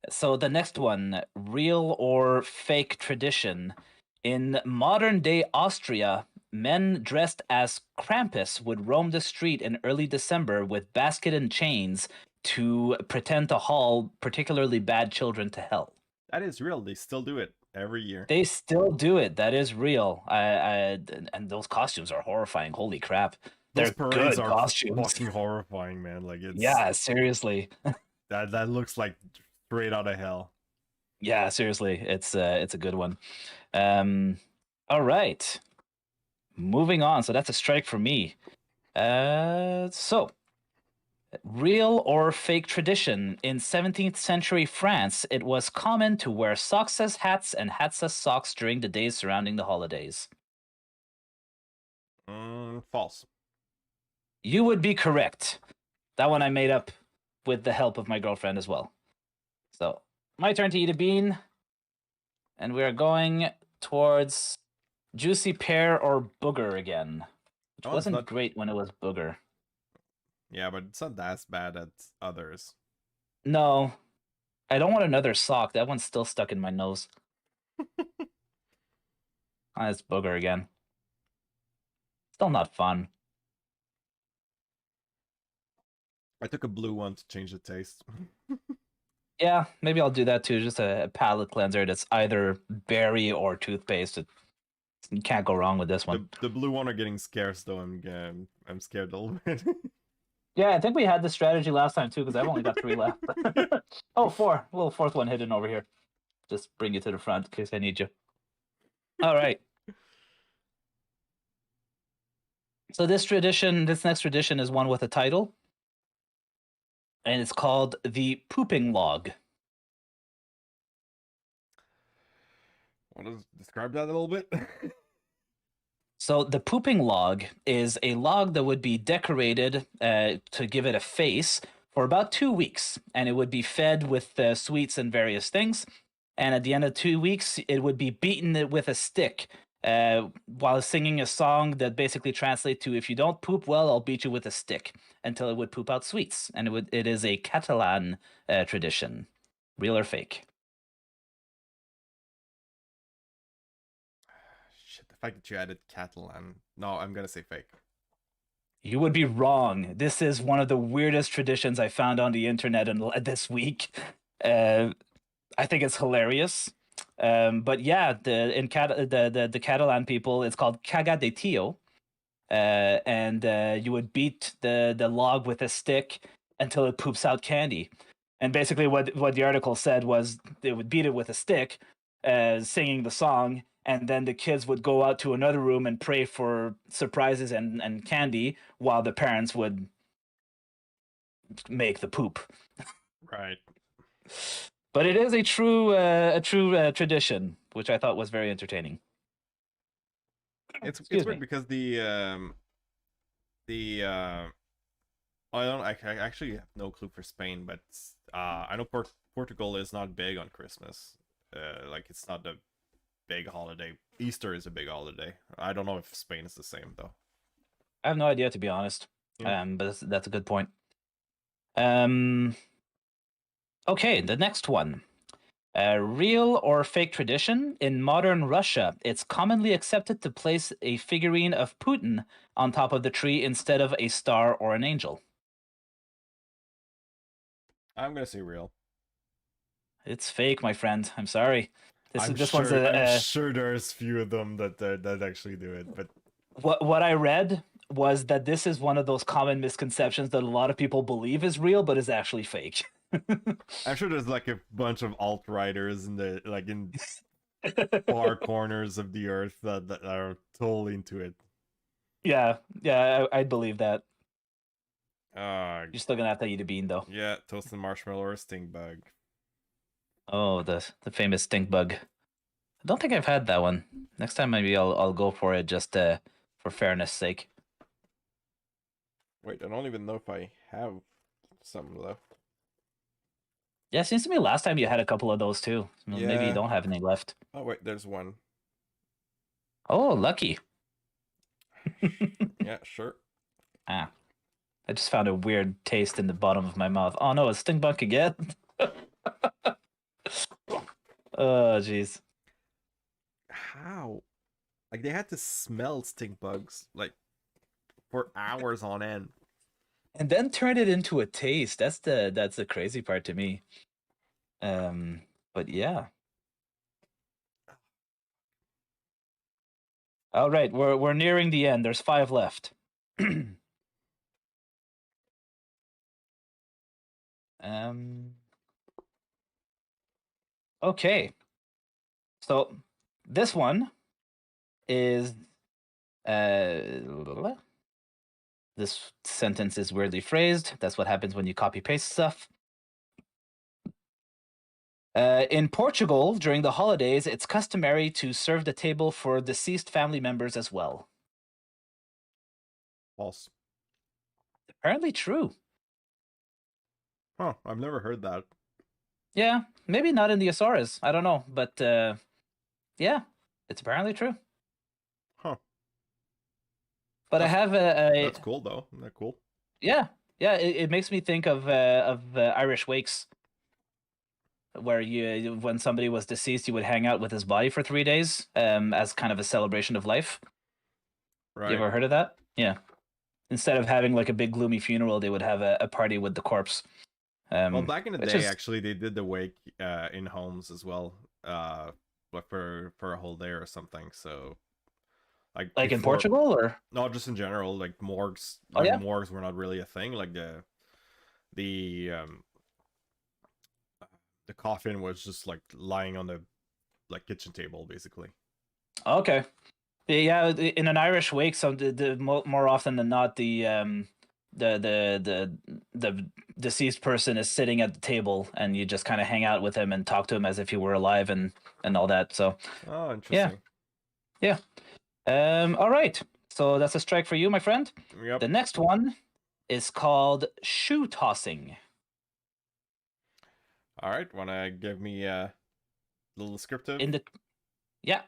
So the next one, real or fake tradition. In modern day Austria, men dressed as Krampus would roam the street in early December with basket and chains to pretend to haul particularly bad children to hell. That is real. They still do it every year. They still do it. That is real. And those costumes are horrifying. Holy crap. Those They're parades good are costumes. fucking horrifying, man. Like, it's Yeah, seriously. that looks like straight out of hell. Yeah, seriously. It's a good one. All right. Moving on. So that's a strike for me. So real or fake tradition. In 17th century France, it was common to wear socks as hats and hats as socks during the days surrounding the holidays. False. You would be correct. That one I made up with the help of my girlfriend as well. So, my turn to eat a bean. And we are going towards juicy pear or booger again. Which wasn't great when it was booger. Yeah, but it's not as bad as others. No. I don't want another sock. That one's still stuck in my nose. It's booger again. Still not fun. I took a blue one to change the taste. Yeah, maybe I'll do that too. Just a palate cleanser that's either berry or toothpaste. You can't go wrong with this one. The blue one are getting scarce though. I'm scared a little bit. Yeah, I think we had this strategy last time too, because I've only got 3 left. Oh, 4. A little fourth one hidden over here. Just bring you to the front in case I need you. All right. So this next tradition is one with a title, and it's called the pooping log. Want to describe that a little bit? So the pooping log is a log that would be decorated to give it a face for about 2 weeks, and it would be fed with sweets and various things. And at the end of 2 weeks, it would be beaten with a stick while singing a song that basically translates to "If you don't poop well, I'll beat you with a stick," until it would poop out sweets. And it is a Catalan tradition, real or fake. Shit, the fact that you added Catalan. No, I'm gonna say fake. You would be wrong. This is one of the weirdest traditions I found on the internet this week. Uh, I think it's hilarious. But yeah, the Catalan people, it's called caga de tio, and you would beat the log with a stick until it poops out candy. And basically, what the article said was they would beat it with a stick, singing the song, and then the kids would go out to another room and pray for surprises and candy, while the parents would make the poop. Right. But it is a true tradition, which I thought was very entertaining. It's Excuse weird me. because the I actually have no clue for Spain, but I know Portugal is not big on Christmas. Like it's not a big holiday. Easter is a big holiday. I don't know if Spain is the same though. I have no idea, to be honest. Yeah. But that's a good point. Okay, the next one. Real or fake tradition? In modern Russia, it's commonly accepted to place a figurine of Putin on top of the tree instead of a star or an angel. I'm gonna say real. It's fake, my friend. I'm sorry. I'm This one's sure. I'm sure there's few of them that actually do it, but what I read was that this is one of those common misconceptions that a lot of people believe is real, but is actually fake. I'm sure there's like a bunch of alt writers in the like in far corners of the earth that are totally into it. Yeah, I'd believe that. You're still gonna have to eat a bean, though. Yeah, toasted marshmallow or stink bug. Oh, the famous stink bug. I don't think I've had that one. Next time, maybe I'll go for it just for fairness sake. Wait, I don't even know if I have some left. Yeah, it seems to me last time you had a couple of those too. Maybe you Yeah. don't have any left. Oh wait, there's one. Oh, lucky. Yeah, sure. Ah, I just found a weird taste in the bottom of my mouth. Oh no, it's stink bug again. Oh, jeez. How? Like they had to smell stink bugs like for hours on end. And then turn it into a taste. That's the crazy part to me. But yeah. All right, we're nearing the end. There's 5 left. Okay. So this one is this sentence is weirdly phrased. That's what happens when you copy paste stuff. In Portugal, during the holidays, it's customary to serve the table for deceased family members as well. False. Apparently true. Huh, I've never heard that. Yeah, maybe not in the Azores. I don't know, but yeah, it's apparently true. Huh. But I have a That's cool though. Isn't that cool? yeah, it makes me think of Irish wakes, where when somebody was deceased, you would hang out with his body for 3 days, as kind of a celebration of life. Right. You ever heard of that? Yeah. Instead of having like a big gloomy funeral, they would have a party with the corpse. Well, back in the Which day, is actually, they did the wake in homes as well, but for a whole day or something. So like like in before, Portugal, or not just in general, like morgues, oh when yeah, morgues were not really a thing. Like the the coffin was just like lying on the like kitchen table, basically. okay. Yeah, in an Irish wake, more often than not, the deceased person is sitting at the table, and you just kind of hang out with him and talk to him as if he were alive and all that. So Oh, yeah, interesting. yeah. All right. So that's a strike for you, my friend. Yep. The next one is called shoe tossing. All right. Wanna give me a little descriptive? In the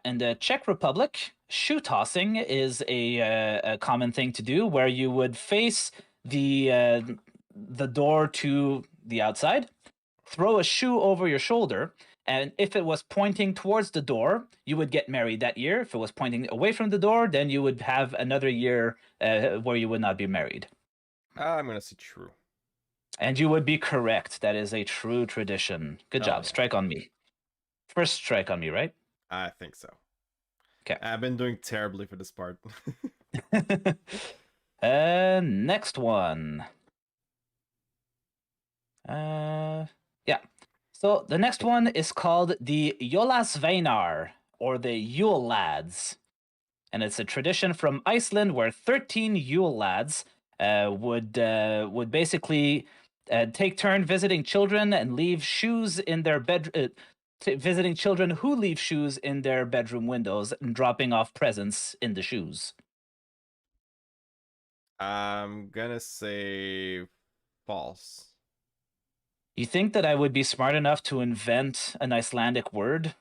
in the Czech Republic, shoe tossing is a common thing to do, where you would face the door to the outside, throw a shoe over your shoulder, and if it was pointing towards the door, you would get married that year. If it was pointing away from the door, then you would have another year where you would not be married. I'm gonna say true. And you would be correct. That is a true tradition. Good Oh job. yeah, Strike on me. First strike on me, right? I think so. Okay. I've been doing terribly for this part. Next one. Yeah. So the next one is called the Jólasveinar, or the Yule Lads. And it's a tradition from Iceland where 13 Yule lads would basically take turn visiting children and leave shoes in their bed. Visiting children who leave shoes in their bedroom windows and dropping off presents in the shoes. I'm gonna say false. You think that I would be smart enough to invent an Icelandic word?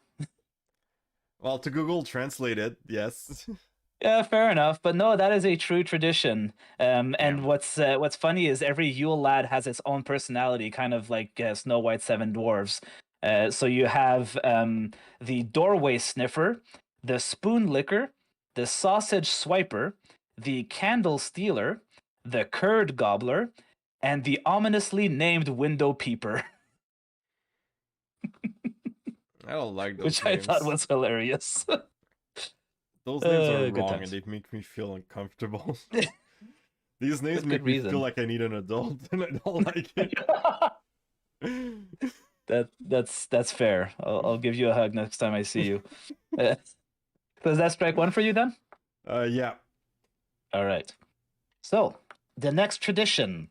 Well, to Google Translate it, yes. Yeah, fair enough. But no, that is a true tradition. And Damn. what's funny is every Yule lad has its own personality, kind of like Snow White's Seven Dwarves. So you have the doorway sniffer, the spoon licker, the sausage swiper, the candle stealer, the curd gobbler, and the ominously named window peeper, I don't like those which names. I thought was hilarious. Those names are Good wrong and times. they make me feel uncomfortable. These names With make good me feel reason. like I need an adult and I don't like it. That's fair. I'll give you a hug next time I see you. Does that strike one for you then? Yeah. All right. So the next tradition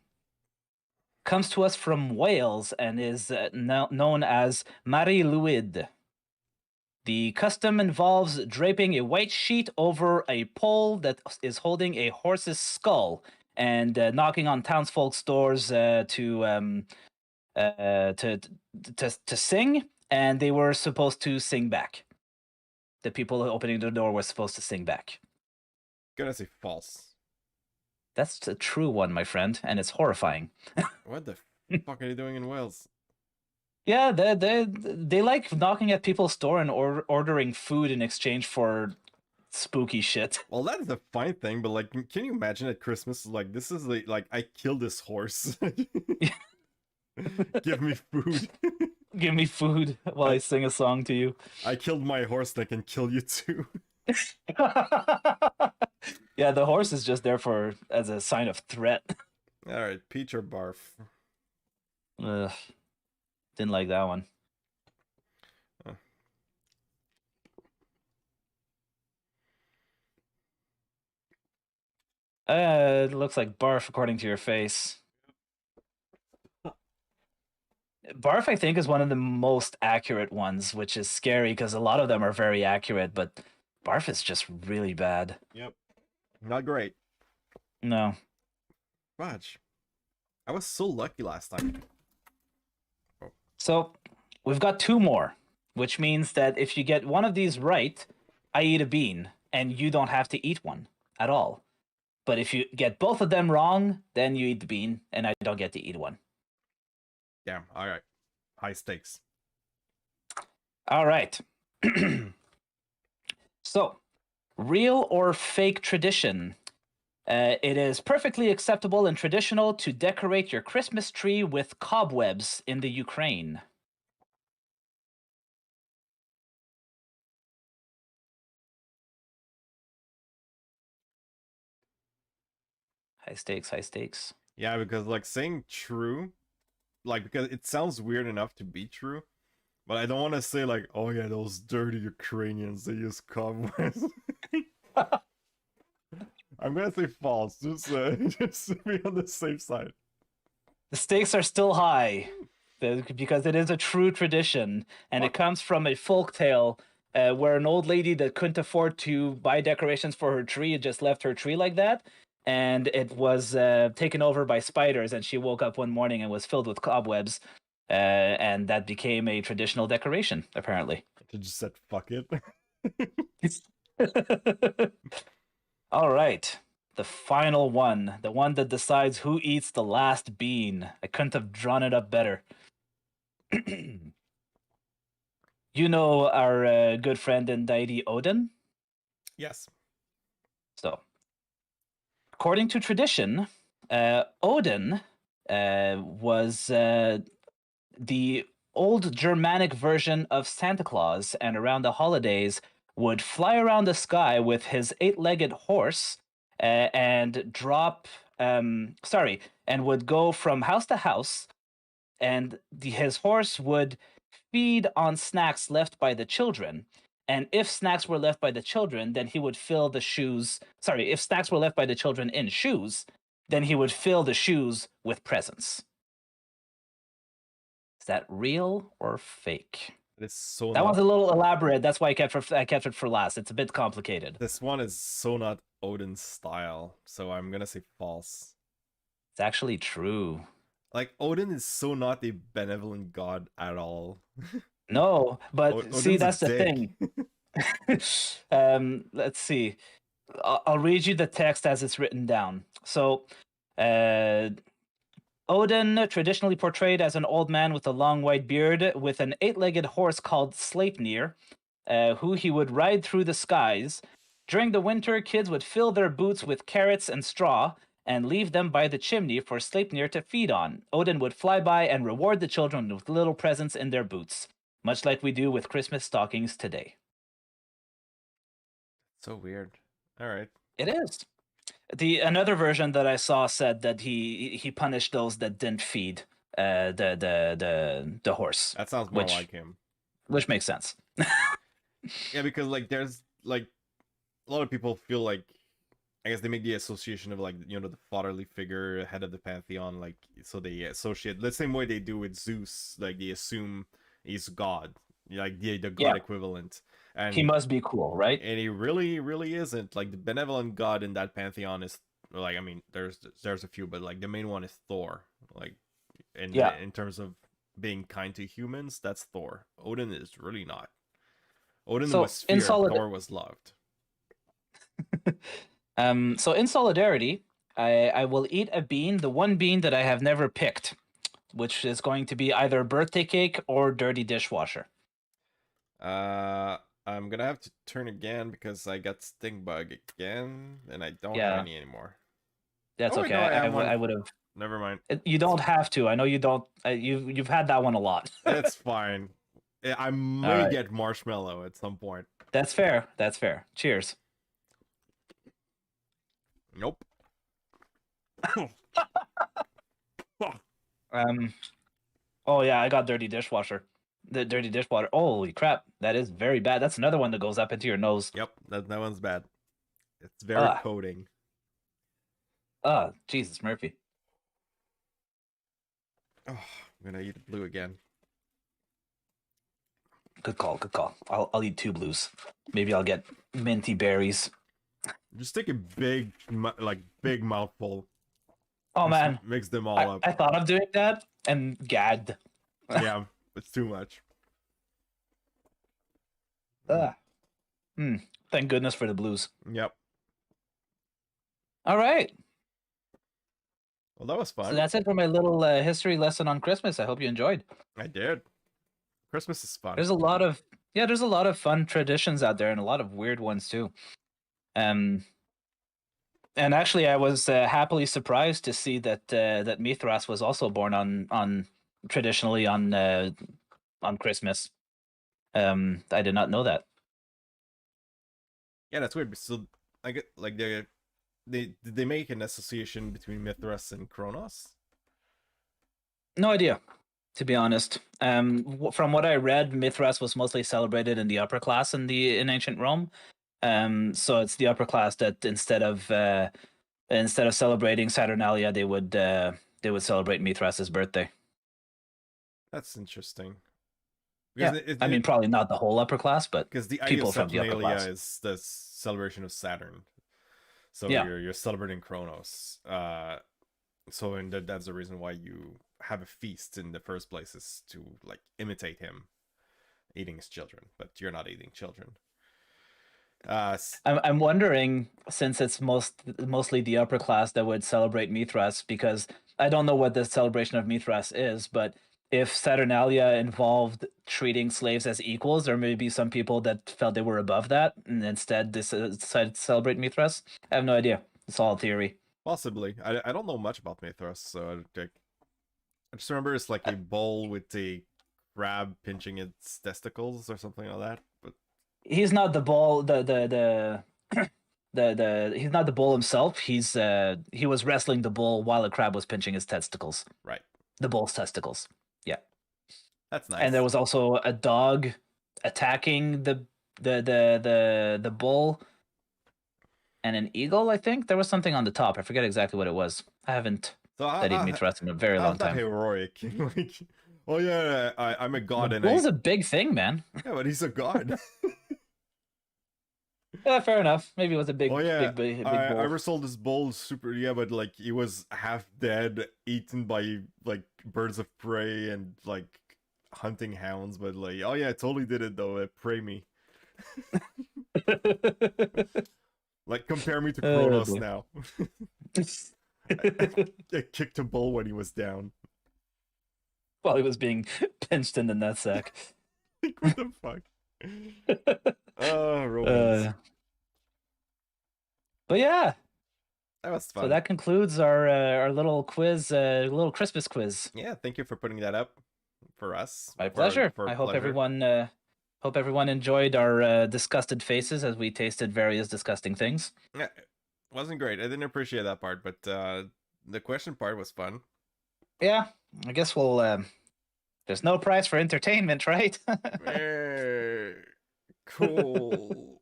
comes to us from Wales and is known as Mari Lwyd. The custom involves draping a white sheet over a pole that is holding a horse's skull and knocking on townsfolk's doors to sing, and they were supposed to sing back. The people opening the door were supposed to sing back. Gonna say false. That's a true one, my friend, and it's horrifying. What the fuck are you doing in Wales? Yeah, they like knocking at people's door and ordering food in exchange for spooky shit. Well, that is a fine thing, but like, can you imagine at Christmas? Like, this is like I killed this horse. Give me food. Give me food while I sing a song to you. I killed my horse that can kill you too. Yeah, the horse is just there for as a sign of threat. All right, peach or barf? Ugh, didn't like that one. It looks like barf according to your face. Barf, I think, is one of the most accurate ones, which is scary because a lot of them are very accurate, but barf is just really bad. Yep. Not great. No. Fudge. I was so lucky last time. Oh. So we've got two more, which means that if you get one of these right, I eat a bean, and you don't have to eat one at all. But if you get both of them wrong, then you eat the bean, and I don't get to eat one. Damn. All right. High stakes. All right. So, real or fake tradition? It is perfectly acceptable and traditional to decorate your Christmas tree with cobwebs in the Ukraine. High stakes, high stakes. Yeah, because like saying true, like because it sounds weird enough to be true, but I don't want to say like, oh yeah, those dirty Ukrainians, they use cobwebs. I'm gonna say false, just just to be on the safe side. The stakes are still high because it is a true tradition, and it comes from a folk tale where an old lady that couldn't afford to buy decorations for her tree just left her tree like that, and it was taken over by spiders, and she woke up one morning and was filled with cobwebs, and that became a traditional decoration, apparently. I just said fuck it. All right. The final one, the one that decides who eats the last bean. I couldn't have drawn it up better. You know our good friend and deity Odin? Yes. So, according to tradition, Odin was the old Germanic version of Santa Claus, and around the holidays would fly around the sky with his 8-legged horse and and would go from house to house, and his horse would feed on snacks left by the children. And if snacks were left by the children, then he would fill the shoes. Sorry, if snacks were left by the children in shoes, then he would fill the shoes with presents. Is that real or fake? It's so that not... was a little elaborate. That's why I kept it for last. It's a bit complicated. This one is so not Odin's style, so I'm gonna say false. It's actually true. Like, Odin is so not a benevolent god at all. No, but see, that's the thing. Let's see. I'll read you the text as it's written down. So, Odin, traditionally portrayed as an old man with a long white beard with an 8-legged horse called Sleipnir, who he would ride through the skies. During the winter, kids would fill their boots with carrots and straw and leave them by the chimney for Sleipnir to feed on. Odin would fly by and reward the children with little presents in their boots, much like we do with Christmas stockings today. So weird. All right. It is. Another version that I saw said that he punished those that didn't feed the horse. That sounds more like him. Which makes sense. Yeah, because like there's like a lot of people feel like, I guess they make the association of like, you know, the fatherly figure, head of the pantheon, like, so they associate the same way they do with Zeus, like they assume he's God, like the god equivalent. And he must be cool, right? And he really, really isn't. Like, the benevolent god in that pantheon is, like, I mean, there's a few, but like the main one is Thor. Like, in terms of being kind to humans, that's Thor. Odin is really not. Odin was feared, Thor was loved. So in solidarity, I will eat a bean, the one bean that I have never picked, which is going to be either birthday cake or dirty dishwasher. I'm gonna have to turn again because I got stink bug again, and I don't have any anymore. That's okay. No, I would have. Never mind. You don't have to. I know you don't. You've had that one a lot. It's fine. I may get marshmallow at some point. That's fair. That's fair. Cheers. Nope. Oh yeah, I got dirty dishwasher. The dirty dishwater. Holy crap, that is very bad. That's another one that goes up into your nose. Yep, that one's bad. It's very coating. Jesus Murphy. Oh, I'm gonna eat blue again. Good call. Good call. I'll eat 2 blues. Maybe I'll get minty berries. Just take a big mouthful. Oh man, mix them all up. I thought of doing that and gagged. Yeah, it's too much. Thank goodness for the blues. Yep. All right. Well, that was fun. So that's it for my little history lesson on Christmas. I hope you enjoyed. I did. Christmas is fun. There's a lot of fun traditions out there and a lot of weird ones too. And actually, I was happily surprised to see that that Mithras was also born on traditionally on Christmas. I did not know that. Yeah, that's weird. So I get like they did they make an association between Mithras and Kronos? No idea, to be honest. From what I read, Mithras was mostly celebrated in the upper class in ancient Rome. So it's the upper class that instead of celebrating Saturnalia, they would celebrate Mithras's birthday. That's interesting. Yeah, Because I mean probably not the whole upper class, but because the idea of people from the upper Saturnalia class. is the celebration of Saturn. So Yeah, you're celebrating Kronos. So and that's the reason why you have a feast in the first place, is to like imitate him eating his children, but you're not eating children. I'm wondering, since it's mostly the upper class that would celebrate Mithras, because I don't know what the celebration of Mithras is, but if Saturnalia involved treating slaves as equals, there may be some people that felt they were above that and instead decided to celebrate Mithras. I have no idea. It's all theory. Possibly. I don't know much about Mithras, so I just remember it's like a bowl with a crab pinching its testicles or something like that. But He's not the bull. The he's not the bull himself. He was wrestling the bull while a crab was pinching his testicles. right, The bull's testicles. Yeah. that's And there nice. was also a dog attacking the bull and an eagle. I think there was something on the top. I forget exactly what it was. I haven't So studied Mithras in a very how's long that time. heroic? Like, oh yeah, I'm a The god, and bull's a big thing, man. yeah, but he's a god. Yeah, fair enough. Maybe it was a Oh yeah, big I bull. wrestled this bull super, yeah, but like he was half dead, eaten by like birds of prey and like hunting hounds. But like, oh yeah, I totally did it though. Pray me, like compare me to Oh Kronos boy. now. I kicked a bull when he was down. While he was being pinched in the nutsack. Like, what the fuck? Oh, Romans. Uh, but yeah, That was so fun. that concludes our little quiz, little Christmas quiz. Yeah, thank you for putting that up for us. My For pleasure. for I pleasure. hope everyone enjoyed our disgusted faces as we tasted various disgusting things. Yeah, it wasn't great. I didn't appreciate that part, but the question part was fun. Yeah, I guess we'll. There's no price for entertainment, right? Eh, cool.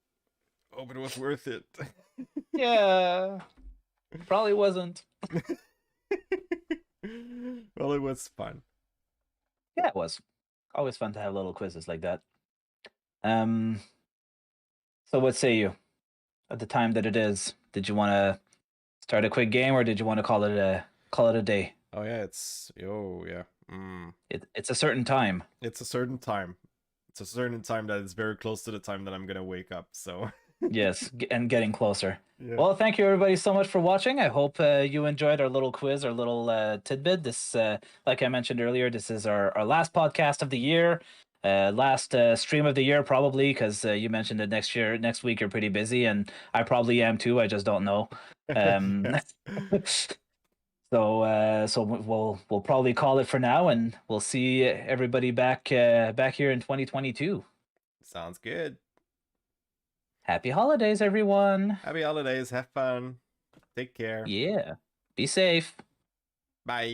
Hope it was worth it. Yeah, probably wasn't. Well, it was fun. Yeah, it was. Always fun to have little quizzes like that. Um, so what say you? At the time that it is, did you want to start a quick game or did you want to call it a day? Oh yeah, it's oh yeah. Mm. It's a certain time. It's a certain time. It's a certain time that is very close to the time that I'm gonna wake up. So Yes, and getting closer. yeah. Well, thank you everybody so much for watching. I hope you enjoyed our little quiz, our little tidbit. This, like I mentioned earlier, this is our last podcast of the year, last stream of the year probably, because you mentioned that next week you're pretty busy, and I probably am too. I just don't know. Um, so we'll probably call it for now, and we'll see everybody back here in 2022. Sounds good. Happy holidays, everyone. Happy holidays. Have fun. Take care. Yeah. Be safe. Bye.